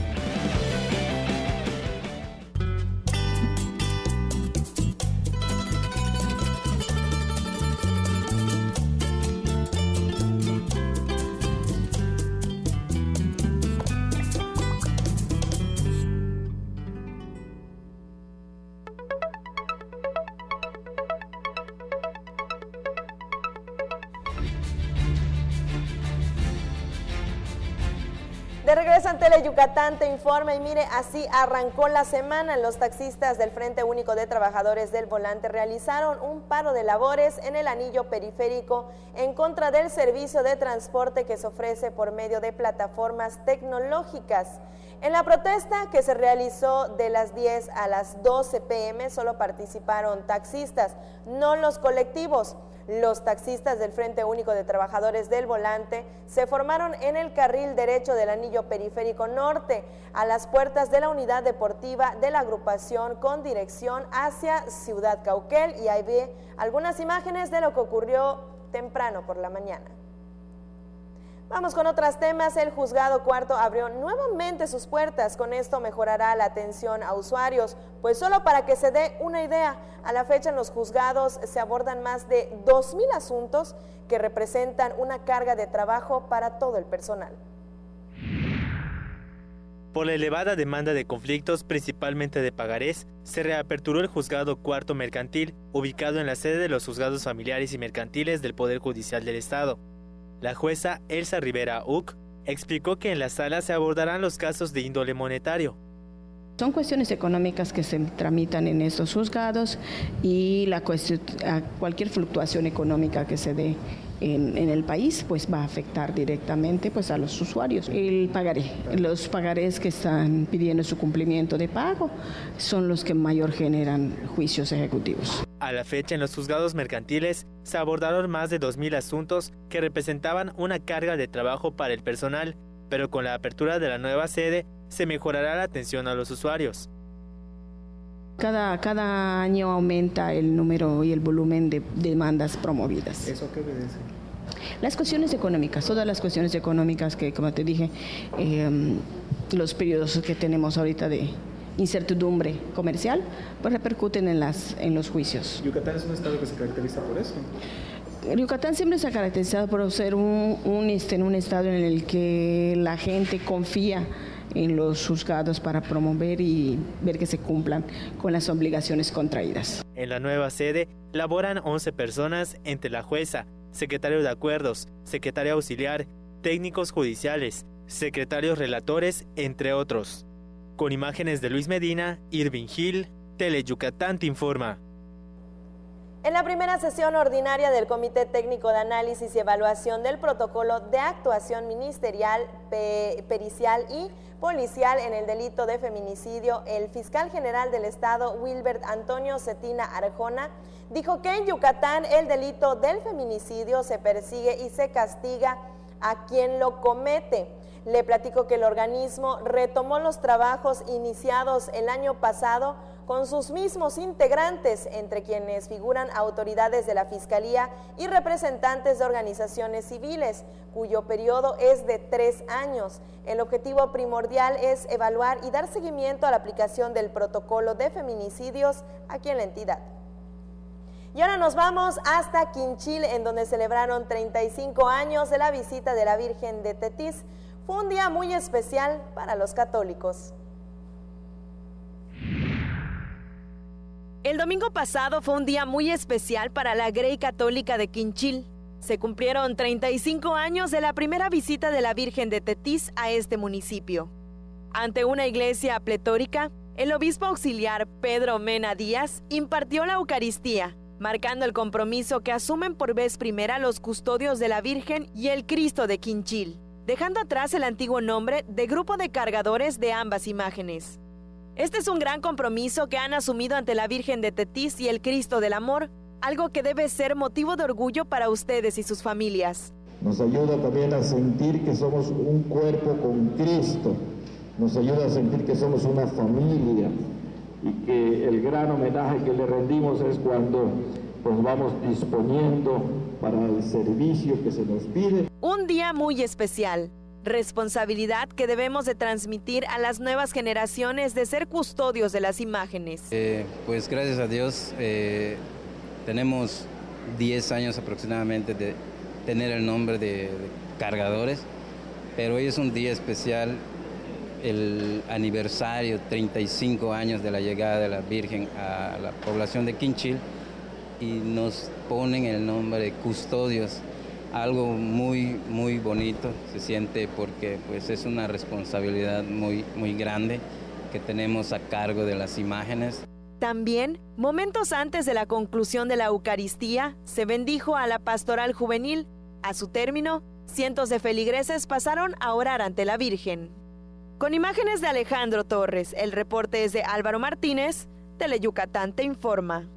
De regreso en Teleyucatán te informa y mire, así arrancó la semana. Los taxistas del Frente Único de Trabajadores del Volante realizaron un paro de labores en el anillo periférico en contra del servicio de transporte que se ofrece por medio de plataformas tecnológicas. En la protesta que se realizó de las 10 a las 12 p.m. solo participaron taxistas, no los colectivos. Los taxistas del Frente Único de Trabajadores del Volante se formaron en el carril derecho del anillo periférico norte, a las puertas de la unidad deportiva de la agrupación con dirección hacia Ciudad Cauquel, y ahí ve algunas imágenes de lo que ocurrió temprano por la mañana. Vamos con otros temas. El juzgado cuarto abrió nuevamente sus puertas. Con esto mejorará la atención a usuarios. Pues solo para que se dé una idea, a la fecha en los juzgados se abordan más de 2,000 asuntos que representan una carga de trabajo para todo el personal. Por la elevada demanda de conflictos, principalmente de pagarés, se reaperturó el juzgado cuarto mercantil, ubicado en la sede de los juzgados familiares y mercantiles del Poder Judicial del Estado. La jueza Elsa Rivera Uc explicó que en la sala se abordarán los casos de índole monetario. Son cuestiones económicas que se tramitan en estos juzgados y cualquier fluctuación económica que se dé en el país pues va a afectar directamente pues a los usuarios. El pagaré, los pagarés que están pidiendo su cumplimiento de pago son los que mayor generan juicios ejecutivos. A la fecha en los juzgados mercantiles se abordaron más de 2,000 asuntos que representaban una carga de trabajo para el personal, pero con la apertura de la nueva sede se mejorará la atención a los usuarios. Cada año aumenta el número y el volumen de demandas promovidas. ¿Eso qué obedece? Las cuestiones económicas, todas las cuestiones económicas que, como te dije, los periodos que tenemos ahorita de incertidumbre comercial, pues repercuten en los juicios. ¿Yucatán es un estado que se caracteriza por eso? Yucatán siempre se ha caracterizado por ser un estado en el que la gente confía en los juzgados para promover y ver que se cumplan con las obligaciones contraídas. En la nueva sede laboran 11 personas entre la jueza, secretario de acuerdos, secretario auxiliar, técnicos judiciales, secretarios relatores, entre otros. Con imágenes de Luis Medina, Irving Gil, Teleyucatán te informa. En la primera sesión ordinaria del Comité Técnico de Análisis y Evaluación del Protocolo de Actuación Ministerial, Pericial y Policial en el delito de feminicidio, el fiscal general del Estado, Wilbert Antonio Cetina Arjona, dijo que en Yucatán el delito del feminicidio se persigue y se castiga a quien lo comete. Le platico que el organismo retomó los trabajos iniciados el año pasado con sus mismos integrantes, entre quienes figuran autoridades de la Fiscalía y representantes de organizaciones civiles, cuyo periodo es de 3 años. El objetivo primordial es evaluar y dar seguimiento a la aplicación del protocolo de feminicidios aquí en la entidad. Y ahora nos vamos hasta Quinchil, en donde celebraron 35 años de la visita de la Virgen de Tetis. Fue un día muy especial para los católicos. El domingo pasado fue un día muy especial para la Grey Católica de Quinchil. Se cumplieron 35 años de la primera visita de la Virgen de Tetis a este municipio. Ante una iglesia pletórica, el obispo auxiliar Pedro Mena Díaz impartió la Eucaristía, marcando el compromiso que asumen por vez primera los custodios de la Virgen y el Cristo de Quinchil, dejando atrás el antiguo nombre de grupo de cargadores de ambas imágenes. Este es un gran compromiso que han asumido ante la Virgen de Tetis y el Cristo del Amor, algo que debe ser motivo de orgullo para ustedes y sus familias. Nos ayuda también a sentir que somos un cuerpo con Cristo, nos ayuda a sentir que somos una familia y que el gran homenaje que le rendimos es cuando pues vamos disponiendo para el servicio que se nos pide. Un día muy especial. Responsabilidad que debemos de transmitir a las nuevas generaciones de ser custodios de las imágenes. Pues gracias a Dios tenemos 10 años aproximadamente de tener el nombre de cargadores, pero hoy es un día especial, el aniversario, 35 años de la llegada de la Virgen a la población de Quinchil, y nos ponen el nombre de custodios. Algo muy, muy bonito se siente porque pues, es una responsabilidad muy, muy grande que tenemos a cargo de las imágenes. También, momentos antes de la conclusión de la Eucaristía, se bendijo a la pastoral juvenil. A su término, cientos de feligreses pasaron a orar ante la Virgen. Con imágenes de Alejandro Torres, el reporte es de Álvaro Martínez, Teleyucatán te informa.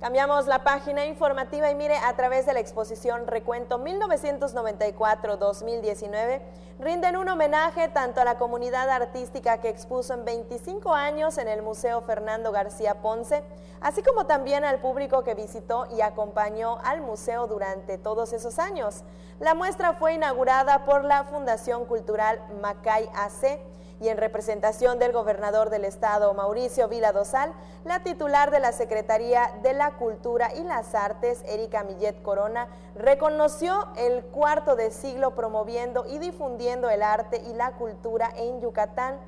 Cambiamos la página informativa y mire, a través de la exposición Recuento 1994-2019, rinden un homenaje tanto a la comunidad artística que expuso en 25 años en el Museo Fernando García Ponce, así como también al público que visitó y acompañó al museo durante todos esos años. La muestra fue inaugurada por la Fundación Cultural Macay AC, y en representación del gobernador del estado, Mauricio Vila Dosal, la titular de la Secretaría de la Cultura y las Artes, Erika Millet Corona, reconoció el cuarto de siglo promoviendo y difundiendo el arte y la cultura en Yucatán.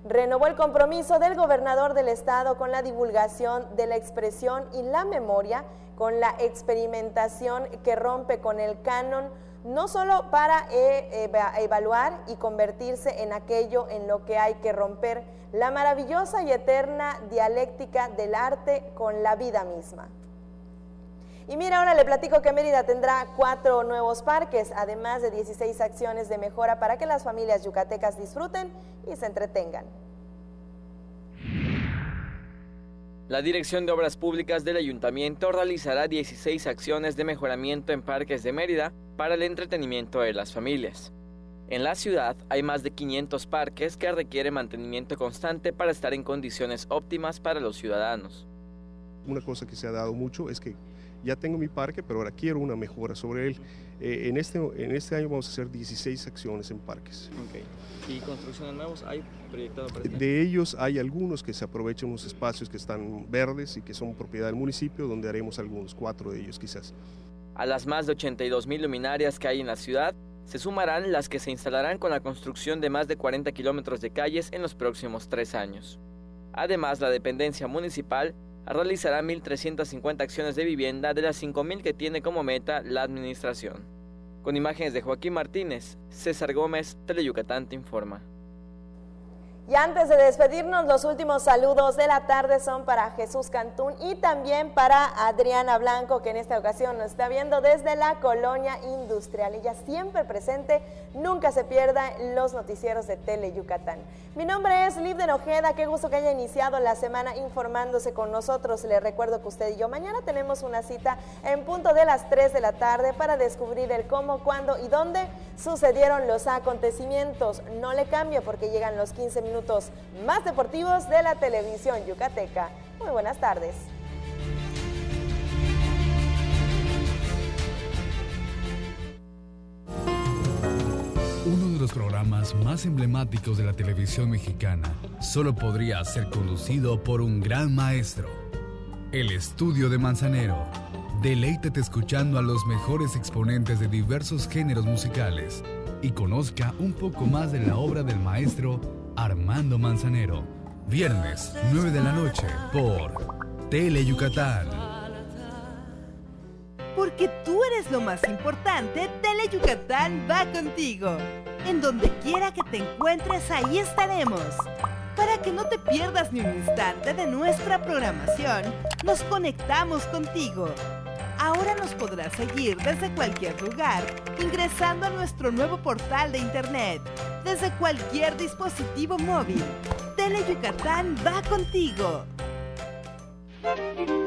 Renovó el compromiso del gobernador del estado con la divulgación de la expresión y la memoria, con la experimentación que rompe con el canon, no solo para evaluar y convertirse en aquello en lo que hay que romper, la maravillosa y eterna dialéctica del arte con la vida misma. Y mira, ahora le platico que Mérida tendrá 4 nuevos parques, además de 16 acciones de mejora para que las familias yucatecas disfruten y se entretengan. La Dirección de Obras Públicas del Ayuntamiento realizará 16 acciones de mejoramiento en parques de Mérida para el entretenimiento de las familias. En la ciudad hay más de 500 parques que requieren mantenimiento constante para estar en condiciones óptimas para los ciudadanos. Una cosa que se ha dado mucho es que ya tengo mi parque, pero ahora quiero una mejora sobre él. En este año vamos a hacer 16 acciones en parques. Okay. ¿Y construcciones nuevos hay proyectado para este año? De ellos hay algunos que se aprovechan unos espacios que están verdes y que son propiedad del municipio, donde haremos algunos, 4 de ellos quizás. A las más de 82,000 luminarias que hay en la ciudad, se sumarán las que se instalarán con la construcción de más de 40 kilómetros de calles en los próximos 3 años. Además, la dependencia municipal realizará 1.350 acciones de vivienda de las 5,000 que tiene como meta la administración. Con imágenes de Joaquín Martínez, César Gómez, Teleyucatán te informa. Y antes de despedirnos, los últimos saludos de la tarde son para Jesús Cantún y también para Adriana Blanco, que en esta ocasión nos está viendo desde la Colonia Industrial. Ella siempre presente, nunca se pierda los noticieros de Teleyucatán. Mi nombre es Liv de Nojeda, qué gusto que haya iniciado la semana informándose con nosotros. Le recuerdo que usted y yo mañana tenemos una cita en punto de las 3 de la tarde para descubrir el cómo, cuándo y dónde sucedieron los acontecimientos. No le cambie porque llegan los 15 minutos minutos más deportivos de la televisión yucateca. Muy buenas tardes. Uno de los programas más emblemáticos de la televisión mexicana solo podría ser conducido por un gran maestro. El Estudio de Manzanero. Deleítete escuchando a los mejores exponentes de diversos géneros musicales y conozca un poco más de la obra del maestro Armando Manzanero. Viernes, 9 de la noche, por Tele Yucatán. Porque tú eres lo más importante, Tele Yucatán va contigo. En donde quiera que te encuentres, ahí estaremos. Para que no te pierdas ni un instante de nuestra programación, nos conectamos contigo. Ahora nos podrás seguir desde cualquier lugar, ingresando a nuestro nuevo portal de internet, desde cualquier dispositivo móvil. Tele Yucatán va contigo.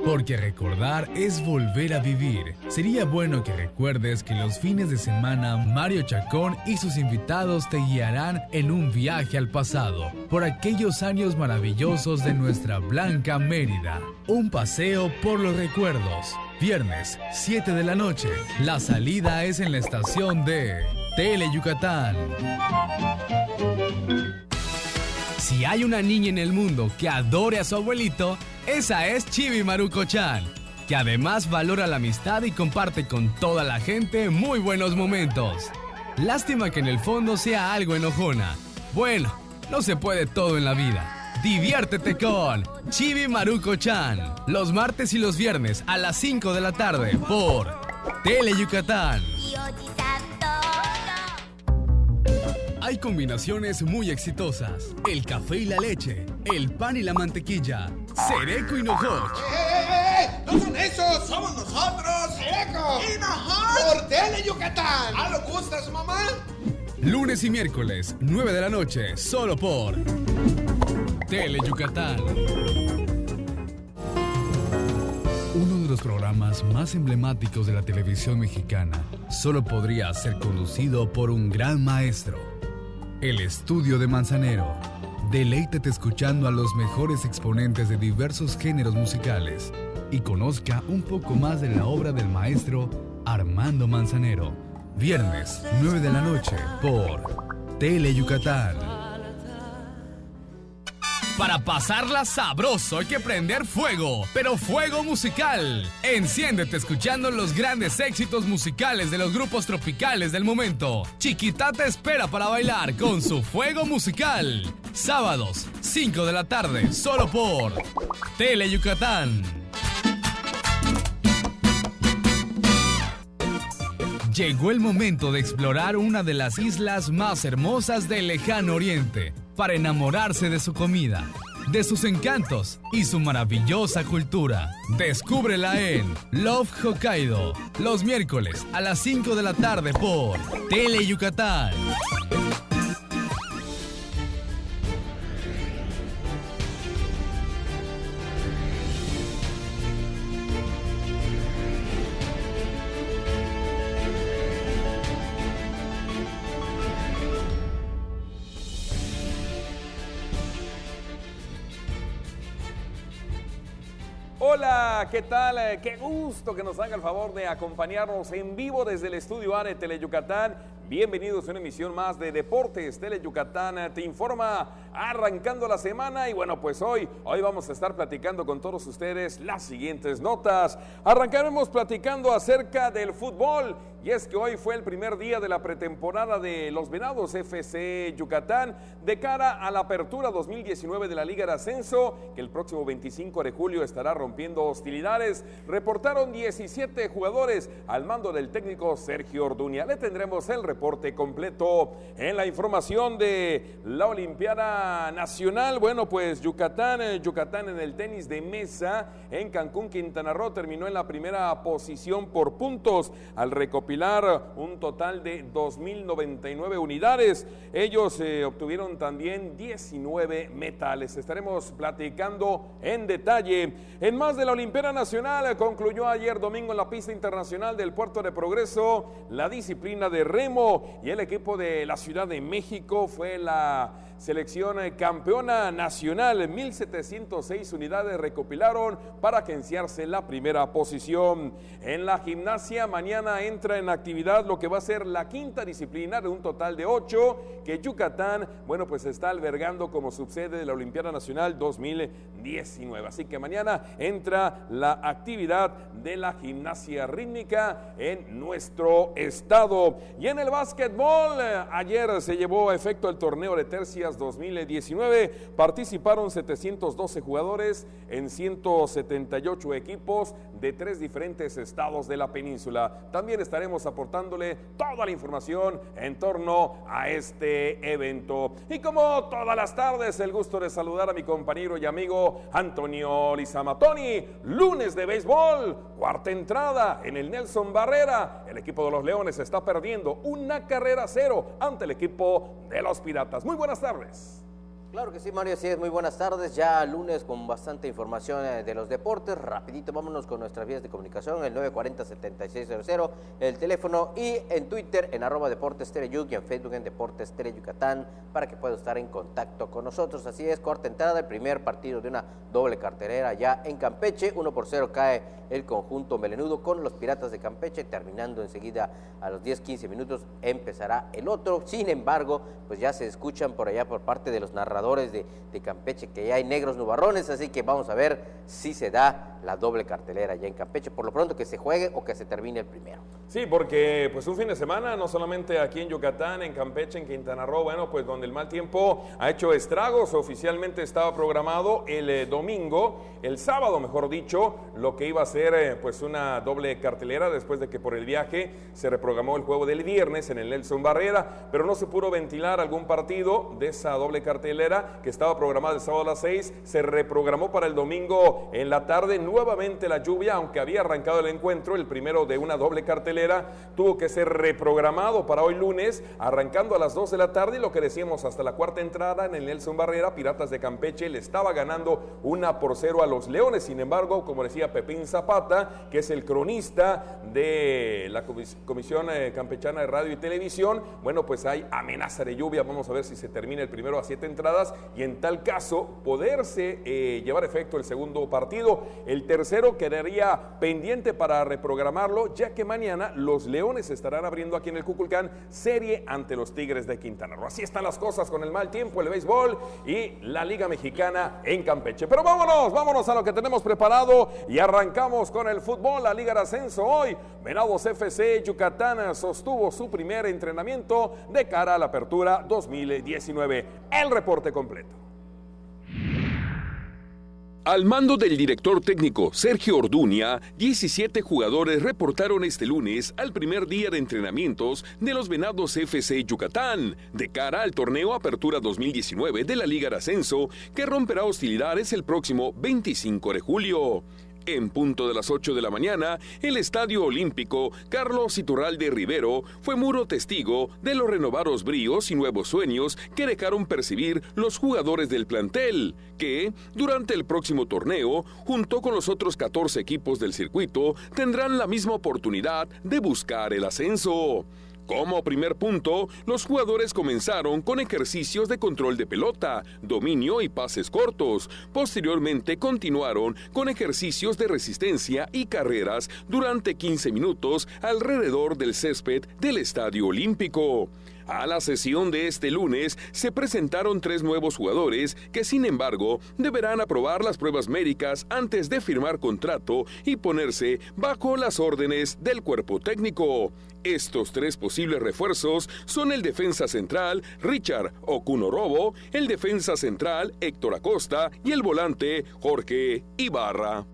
Porque recordar es volver a vivir. Sería bueno que recuerdes que los fines de semana Mario Chacón y sus invitados te guiarán en un viaje al pasado, por aquellos años maravillosos de nuestra blanca Mérida. Un paseo por los recuerdos. Viernes, 7 de la noche. La salida es en la estación de Tele Yucatán. Si hay una niña en el mundo que adore a su abuelito, esa es Chibi Maruko-chan, que además valora la amistad y comparte con toda la gente muy buenos momentos. Lástima que en el fondo sea algo enojona. Bueno, no se puede todo en la vida. Diviértete con Chibi Maruko-chan, los martes y los viernes a las 5 de la tarde por Tele Yucatán. Hay combinaciones muy exitosas. El café y la leche, el pan y la mantequilla, Cereco y Nojoch. ¡No son esos! ¡Somos nosotros! ¡Cereco y Nojoch! ¡Por Tele Yucatán! ¿Ah, lo gustas, mamá? Lunes y miércoles, 9 de la noche, solo por Tele Yucatán. Uno de los programas más emblemáticos de la televisión mexicana solo podría ser conducido por un gran maestro. El Estudio de Manzanero. Deleítete escuchando a los mejores exponentes de diversos géneros musicales y conozca un poco más de la obra del maestro Armando Manzanero. Viernes, 9 de la noche, por Tele Yucatán. Para pasarla sabroso hay que prender fuego, pero fuego musical. Enciéndete escuchando los grandes éxitos musicales de los grupos tropicales del momento. Chiquitá te espera para bailar con su fuego musical. Sábados, 5 de la tarde, solo por Tele Yucatán. Llegó el momento de explorar una de las islas más hermosas del lejano oriente, para enamorarse de su comida, de sus encantos y su maravillosa cultura. Descúbrela en Love Hokkaido, los miércoles a las 5 de la tarde por Tele Yucatán. Hola, ¿qué tal? Qué gusto que nos haga el favor de acompañarnos en vivo desde el Estudio A de Tele Yucatán. Bienvenidos a una emisión más de Deportes. Tele Yucatán te informa arrancando la semana y bueno, pues hoy vamos a estar platicando con todos ustedes las siguientes notas. Arrancaremos platicando acerca del fútbol y es que hoy fue el primer día de la pretemporada de los Venados FC Yucatán de cara a la apertura 2019 de la Liga de Ascenso, que el próximo 25 de julio estará rompiendo hostilidades. Reportaron 17 jugadores al mando del técnico Sergio Orduña. Le tendremos el reporte completo. En la información de la Olimpiada Nacional, bueno, pues Yucatán en el tenis de mesa en Cancún, Quintana Roo, terminó en la primera posición por puntos al recopilar recopilar un total de 2.099 unidades. Ellos obtuvieron también 19 metales. Estaremos platicando en detalle. En más de la Olimpiada Nacional, concluyó ayer domingo en la pista internacional del Puerto de Progreso la disciplina de remo, y el equipo de la Ciudad de México fue la selección campeona nacional. 1.706 unidades recopilaron para agenciarse la primera posición. En la gimnasia, mañana entra en actividad lo que va a ser la quinta disciplina de un total de 8 que Yucatán, bueno, pues está albergando como subsede de la Olimpiada Nacional 2019. Así que mañana entra la actividad de la gimnasia rítmica en nuestro estado. Y en el básquetbol, ayer se llevó a efecto el torneo de tercias 2019. Participaron 712 jugadores en 178 equipos de 3 diferentes estados de la península. También estaremos aportándole toda la información en torno a este evento. Y como todas las tardes, el gusto de saludar a mi compañero y amigo Antonio Lizama. Tony, lunes de béisbol, cuarta entrada en el Nelson Barrera. El equipo de los Leones está perdiendo 1-0 ante el equipo de los Piratas. Muy buenas tardes. Claro que sí, Mario, así es, muy buenas tardes, ya lunes con bastante información de los deportes. Rapidito vámonos con nuestras vías de comunicación, el 940-7600, el teléfono, y en Twitter en @DeportesTeleYuc y en Facebook en Deportes Tele Yucatán, para que pueda estar en contacto con nosotros. Así es, cuarta entrada, el primer partido de una doble cartelera ya en Campeche. 1-0 cae el conjunto melenudo con los Piratas de Campeche, terminando enseguida a los 10-15 minutos empezará el otro. Sin embargo, pues ya se escuchan por allá por parte de los narradores de Campeche que ya hay negros nubarrones, así que vamos a ver si se da la doble cartelera ya en Campeche, por lo pronto que se juegue o que se termine el primero. Sí, porque pues un fin de semana, no solamente aquí en Yucatán, en Campeche, en Quintana Roo, bueno, pues donde el mal tiempo ha hecho estragos. Oficialmente estaba programado el domingo, el sábado mejor dicho, lo que iba a ser pues una doble cartelera, después de que por el viaje se reprogramó el juego del viernes en el Nelson Barrera, pero no se pudo ventilar algún partido de esa doble cartelera que estaba programada el sábado a las 6, se reprogramó para el domingo en la tarde. Nuevamente la lluvia, aunque había arrancado el encuentro, el primero de una doble cartelera, tuvo que ser reprogramado para hoy lunes, arrancando a las 2 de la tarde, y lo que decíamos, hasta la cuarta entrada en el Nelson Barrera, Piratas de Campeche le estaba ganando 1-0 a los Leones. Sin embargo, como decía Pepín Zapata, que es el cronista de la Comisión Campechana de Radio y Televisión, bueno, pues hay amenaza de lluvia. Vamos a ver si se termina el primero a 7 entradas y en tal caso poderse llevar efecto el segundo partido. El tercero quedaría pendiente para reprogramarlo, ya que mañana los Leones estarán abriendo aquí en el Cuculcán serie ante los Tigres de Quintana Roo. Así están las cosas con el mal tiempo, el béisbol y la Liga Mexicana en Campeche. Pero vámonos a lo que tenemos preparado y arrancamos con el fútbol. La Liga de Ascenso hoy, Venados FC Yucatán sostuvo su primer entrenamiento de cara a la apertura 2019. El reporte completo. Al mando del director técnico Sergio Orduña, 17 jugadores reportaron este lunes al primer día de entrenamientos de los Venados FC Yucatán, de cara al torneo Apertura 2019 de la Liga de Ascenso, que romperá hostilidades el próximo 25 de julio. En punto de las 8 de la mañana, el Estadio Olímpico Carlos Iturralde Rivero fue muro testigo de los renovados bríos y nuevos sueños que dejaron percibir los jugadores del plantel, que, durante el próximo torneo, junto con los otros 14 equipos del circuito, tendrán la misma oportunidad de buscar el ascenso. Como primer punto, los jugadores comenzaron con ejercicios de control de pelota, dominio y pases cortos. Posteriormente continuaron con ejercicios de resistencia y carreras durante 15 minutos alrededor del césped del Estadio Olímpico. A la sesión de este lunes se presentaron 3 nuevos jugadores que, sin embargo, deberán aprobar las pruebas médicas antes de firmar contrato y ponerse bajo las órdenes del cuerpo técnico. Estos 3 posibles refuerzos son el defensa central Richard Okunorobo, el defensa central Héctor Acosta y el volante Jorge Ibarra.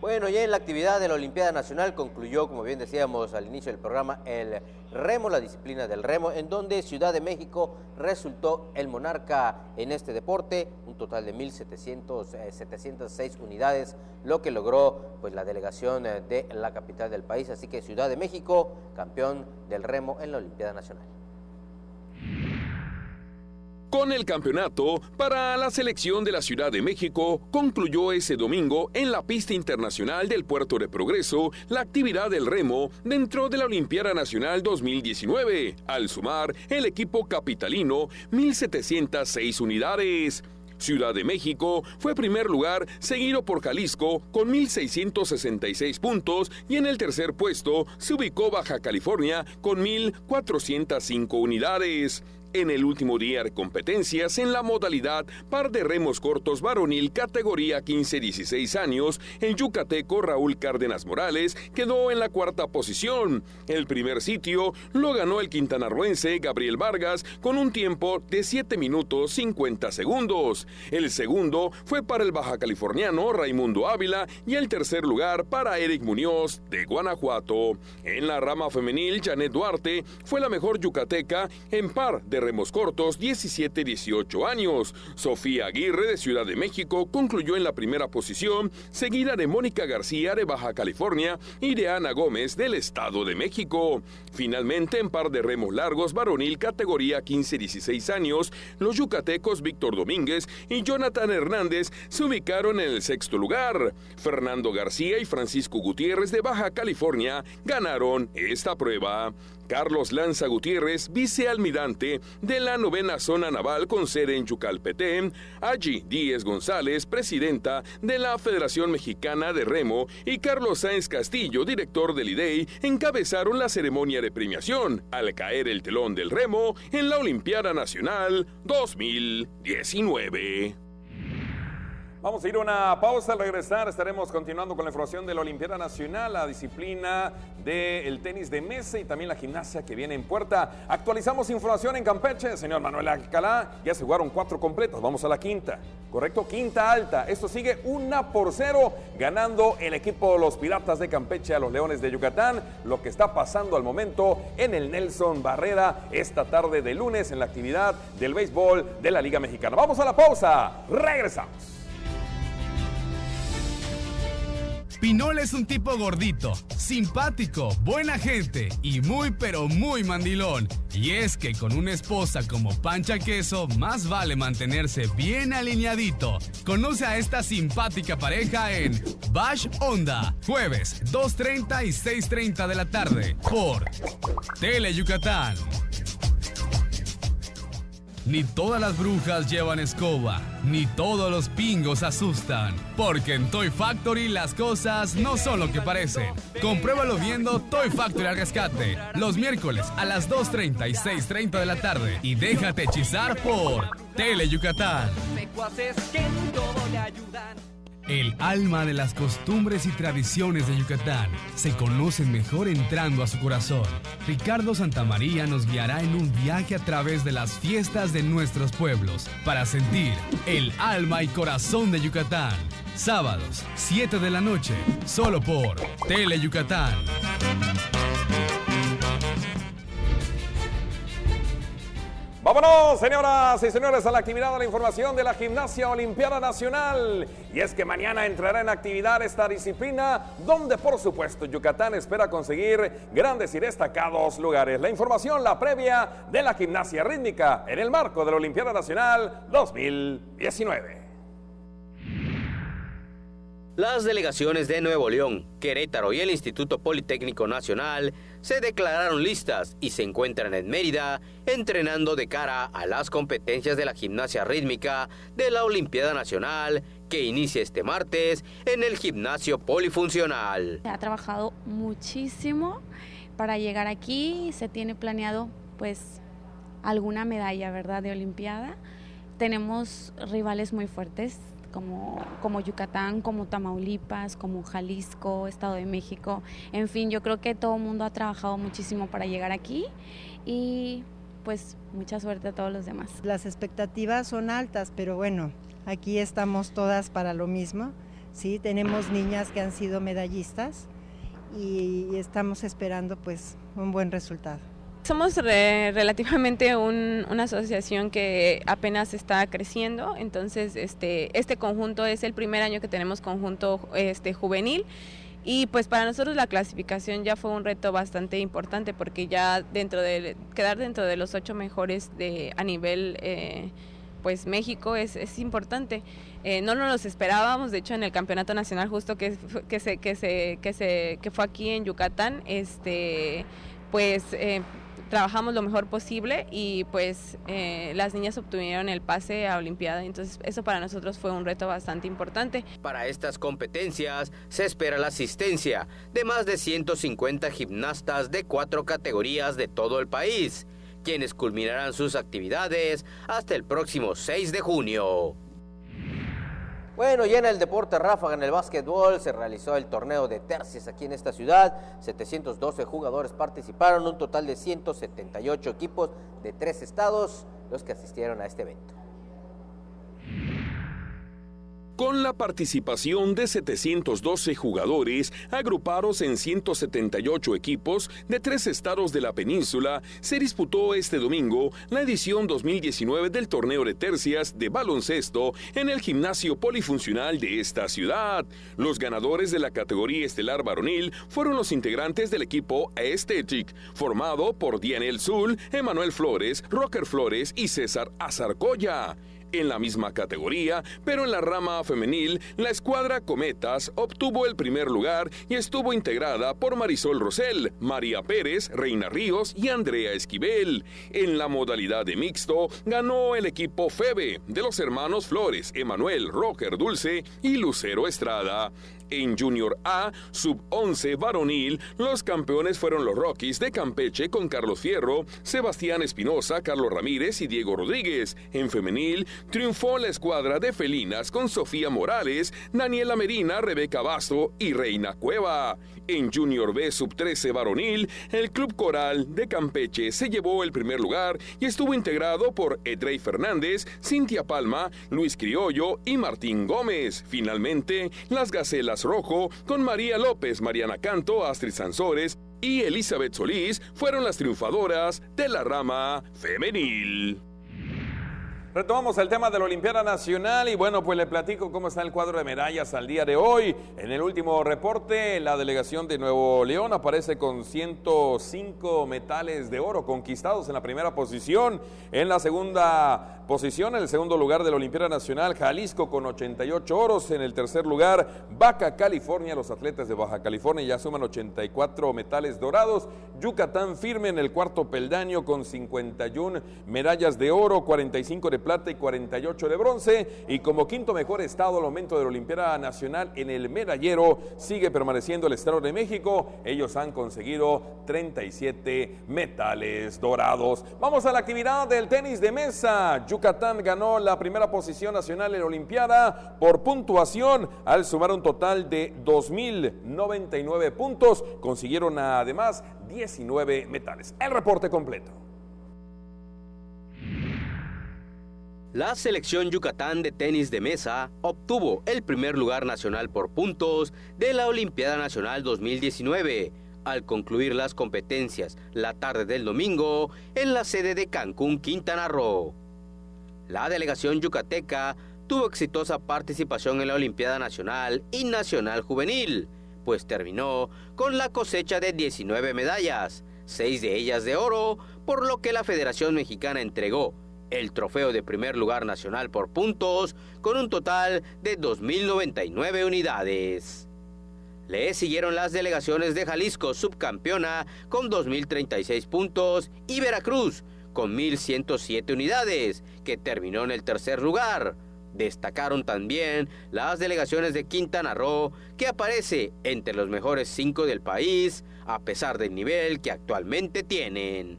Bueno, ya en la actividad de la Olimpiada Nacional concluyó, como bien decíamos al inicio del programa, el remo, la disciplina del remo, en donde Ciudad de México resultó el monarca en este deporte, un total de 1.706 unidades, lo que logró pues la delegación de la capital del país. Así que Ciudad de México, campeón del remo en la Olimpiada Nacional. Con el campeonato para la selección de la Ciudad de México, concluyó ese domingo en la pista internacional del Puerto de Progreso la actividad del remo dentro de la Olimpiada Nacional 2019, al sumar el equipo capitalino 1.706 unidades. Ciudad de México fue primer lugar, seguido por Jalisco con 1.666 puntos, y en el tercer puesto se ubicó Baja California con 1.405 unidades. En el último día de competencias en la modalidad par de remos cortos varonil categoría 15-16 años, el yucateco Raúl Cárdenas Morales quedó en la cuarta posición. El primer sitio lo ganó el quintanarroense Gabriel Vargas con un tiempo de 7 minutos 50 segundos. El segundo fue para el baja californiano Raimundo Ávila y el tercer lugar para Eric Muñoz de Guanajuato. En la rama femenil, Janet Duarte fue la mejor yucateca en par de remos cortos 17-18 años. Sofía Aguirre de Ciudad de México concluyó en la primera posición, seguida de Mónica García de Baja California y de Ana Gómez del Estado de México. Finalmente, en par de remos largos varonil categoría 15-16 años, los yucatecos Víctor Domínguez y Jonathan Hernández se ubicaron en el sexto lugar. Fernando García y Francisco Gutiérrez de Baja California ganaron esta prueba. Carlos Lanza Gutiérrez, vicealmirante de la 9ª Zona Naval con sede en Yucalpetén, Aggi Díez González, presidenta de la Federación Mexicana de Remo, y Carlos Sáenz Castillo, director del IDEI, encabezaron la ceremonia de premiación al caer el telón del remo en la Olimpiada Nacional 2019. Vamos a ir a una pausa. Al regresar estaremos continuando con la información de la Olimpiada Nacional, la disciplina del tenis de mesa y también la gimnasia que viene en puerta. Actualizamos información en Campeche. Señor Manuel Alcalá, ya se jugaron 4 completas. Vamos a la quinta. Correcto, quinta alta. Esto sigue 1-0 ganando el equipo de los Piratas de Campeche a los Leones de Yucatán. Lo que está pasando al momento en el Nelson Barrera esta tarde de lunes en la actividad del béisbol de la Liga Mexicana. Vamos a la pausa. Regresamos. Pinol es un tipo gordito, simpático, buena gente y muy pero muy mandilón. Y es que con una esposa como Pancha Queso, más vale mantenerse bien alineadito. Conoce a esta simpática pareja en Bash Onda, jueves 2:30 y 6:30 de la tarde por Tele Yucatán. Ni todas las brujas llevan escoba, ni todos los pingos asustan, porque en Toy Factory las cosas no son lo que parecen. Compruébalo viendo Toy Factory al rescate, los miércoles a las 2:30 y 6:30 de la tarde, y déjate hechizar por Tele Yucatán. El alma de las costumbres y tradiciones de Yucatán se conocen mejor entrando a su corazón. Ricardo Santamaría nos guiará en un viaje a través de las fiestas de nuestros pueblos para sentir el alma y corazón de Yucatán. Sábados, 7 de la noche, solo por Tele Yucatán. Vámonos, señoras y señores, a la actividad de la información de la Gimnasia Olimpiada Nacional. Y es que mañana entrará en actividad esta disciplina, donde por supuesto Yucatán espera conseguir grandes y destacados lugares. La información, la previa de la gimnasia rítmica en el marco de la Olimpiada Nacional 2019. Las delegaciones de Nuevo León, Querétaro y el Instituto Politécnico Nacional se declararon listas y se encuentran en Mérida entrenando de cara a las competencias de la gimnasia rítmica de la Olimpiada Nacional que inicia este martes en el gimnasio polifuncional. Se ha trabajado muchísimo para llegar aquí, se tiene planeado pues alguna medalla, ¿verdad?, de Olimpiada. Tenemos rivales muy fuertes, como Yucatán, como Tamaulipas, como Jalisco, Estado de México. En fin, yo creo que todo el mundo ha trabajado muchísimo para llegar aquí y pues mucha suerte a todos los demás. Las expectativas son altas, pero bueno, aquí estamos todas para lo mismo. Sí, tenemos niñas que han sido medallistas y estamos esperando pues un buen resultado. Somos relativamente una asociación que apenas está creciendo, entonces este conjunto es el primer año que tenemos conjunto juvenil. Y pues para nosotros la clasificación ya fue un reto bastante importante porque ya quedar dentro de los 8 mejores a nivel pues México es importante. No nos los esperábamos, de hecho en el campeonato nacional justo que fue aquí en Yucatán, trabajamos lo mejor posible y pues las niñas obtuvieron el pase a Olimpiada, entonces eso para nosotros fue un reto bastante importante. Para estas competencias se espera la asistencia de más de 150 gimnastas de 4 categorías de todo el país, quienes culminarán sus actividades hasta el próximo 6 de junio. Bueno, ya en el deporte ráfaga, en el básquetbol, se realizó el torneo de tercias aquí en esta ciudad. 712 jugadores participaron, un total de 178 equipos de 3 estados los que asistieron a este evento. Con la participación de 712 jugadores agrupados en 178 equipos de 3 estados de la península, se disputó este domingo la edición 2019 del torneo de tercias de baloncesto en el gimnasio polifuncional de esta ciudad. Los ganadores de la categoría estelar varonil fueron los integrantes del equipo Aesthetic, formado por Dianel Zul, Emanuel Flores, Rocker Flores y César Azarcoya. En la misma categoría, pero en la rama femenil, la escuadra Cometas obtuvo el primer lugar y estuvo integrada por Marisol Rosell, María Pérez, Reina Ríos y Andrea Esquivel. En la modalidad de mixto, ganó el equipo Febe de los hermanos Flores, Emanuel, Rocker Dulce y Lucero Estrada. En Junior A, Sub-11 varonil, los campeones fueron los Rockies de Campeche con Carlos Fierro, Sebastián Espinosa, Carlos Ramírez y Diego Rodríguez. En femenil, triunfó la escuadra de Felinas con Sofía Morales, Daniela Medina, Rebeca Basto y Reina Cueva. En Junior B Sub-13 varonil, el Club Coral de Campeche se llevó el primer lugar y estuvo integrado por Edrey Fernández, Cintia Palma, Luis Criollo y Martín Gómez. Finalmente, las Gacelas Rojo, con María López, Mariana Canto, Astrid Sansores y Elizabeth Solís, fueron las triunfadoras de la rama femenil. Retomamos el tema de la Olimpiada Nacional y bueno, pues le platico cómo está el cuadro de medallas al día de hoy. En el último reporte, la delegación de Nuevo León aparece con 105 metales de oro conquistados en la primera posición. En la segunda posición, en el segundo lugar de la Olimpiada Nacional, Jalisco con 88 oros. En el tercer lugar, Baja California. Los atletas de Baja California ya suman 84 metales dorados. Yucatán firme en el cuarto peldaño con 51 medallas de oro, 45 de plata y 48 de bronce. Y como quinto mejor estado al momento de la Olimpiada Nacional en el medallero sigue permaneciendo el Estado de México. Ellos han conseguido 37 metales dorados. Vamos a la actividad del tenis de mesa. Yucatán ganó la primera posición nacional en la Olimpiada por puntuación al sumar un total de 2.099 puntos. Consiguieron además 19 metales. El reporte completo. La selección Yucatán de tenis de mesa obtuvo el primer lugar nacional por puntos de la Olimpiada Nacional 2019 al concluir las competencias la tarde del domingo en la sede de Cancún, Quintana Roo. La delegación yucateca tuvo exitosa participación en la Olimpiada Nacional y Nacional Juvenil, pues terminó con la cosecha de 19 medallas, 6 de ellas de oro, por lo que la Federación Mexicana entregó el trofeo de primer lugar nacional por puntos con un total de 2.099 unidades. Le siguieron las delegaciones de Jalisco, subcampeona, con 2.036 puntos, y Veracruz, con 1.107 unidades, que terminó en el tercer lugar. Destacaron también las delegaciones de Quintana Roo, que aparece entre los mejores 5 del país, a pesar del nivel que actualmente tienen.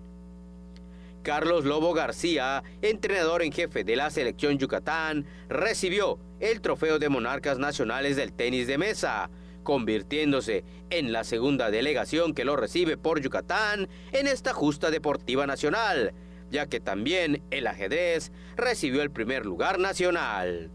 Carlos Lobo García, entrenador en jefe de la selección Yucatán, recibió el trofeo de monarcas nacionales del tenis de mesa, convirtiéndose en la segunda delegación que lo recibe por Yucatán en esta justa deportiva nacional, ya que también el ajedrez recibió el primer lugar nacional.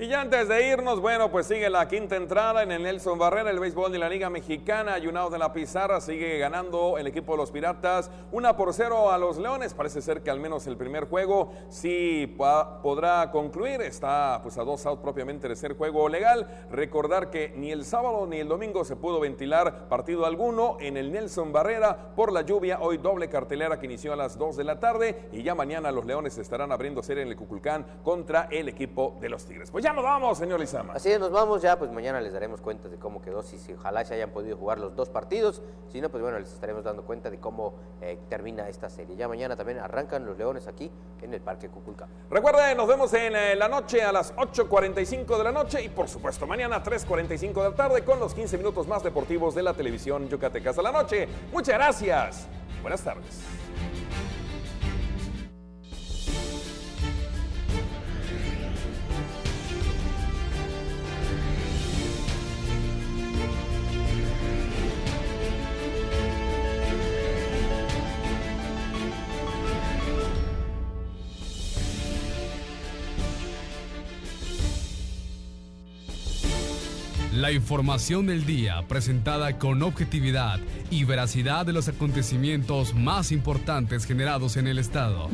Y ya antes de irnos, bueno, pues sigue la quinta entrada en el Nelson Barrera, el béisbol de la Liga Mexicana. Ayunados de la pizarra, sigue ganando el equipo de los Piratas 1-0 a los Leones. Parece ser que al menos el primer juego sí podrá concluir. Está pues a 2 outs propiamente de ser juego legal. Recordar que ni el sábado ni el domingo se pudo ventilar partido alguno en el Nelson Barrera por la lluvia. Hoy doble cartelera que inició a las 2 de la tarde y ya mañana los Leones estarán abriendo serie en el Cuculcán contra el equipo de los Tigres. Pues ya nos vamos, señor Lizama. Así es, nos vamos ya, pues mañana les daremos cuenta de cómo quedó, si ojalá se hayan podido jugar los 2 partidos, si no, pues bueno, les estaremos dando cuenta de cómo termina esta serie. Ya mañana también arrancan los Leones aquí en el Parque Cuculcán. Recuerden, nos vemos en la noche a las 8:45 de la noche y por supuesto mañana a 3:45 de la tarde con los 15 minutos más deportivos de la televisión yucateca. Hasta la noche, muchas gracias, buenas tardes. La información del día presentada con objetividad y veracidad de los acontecimientos más importantes generados en el estado.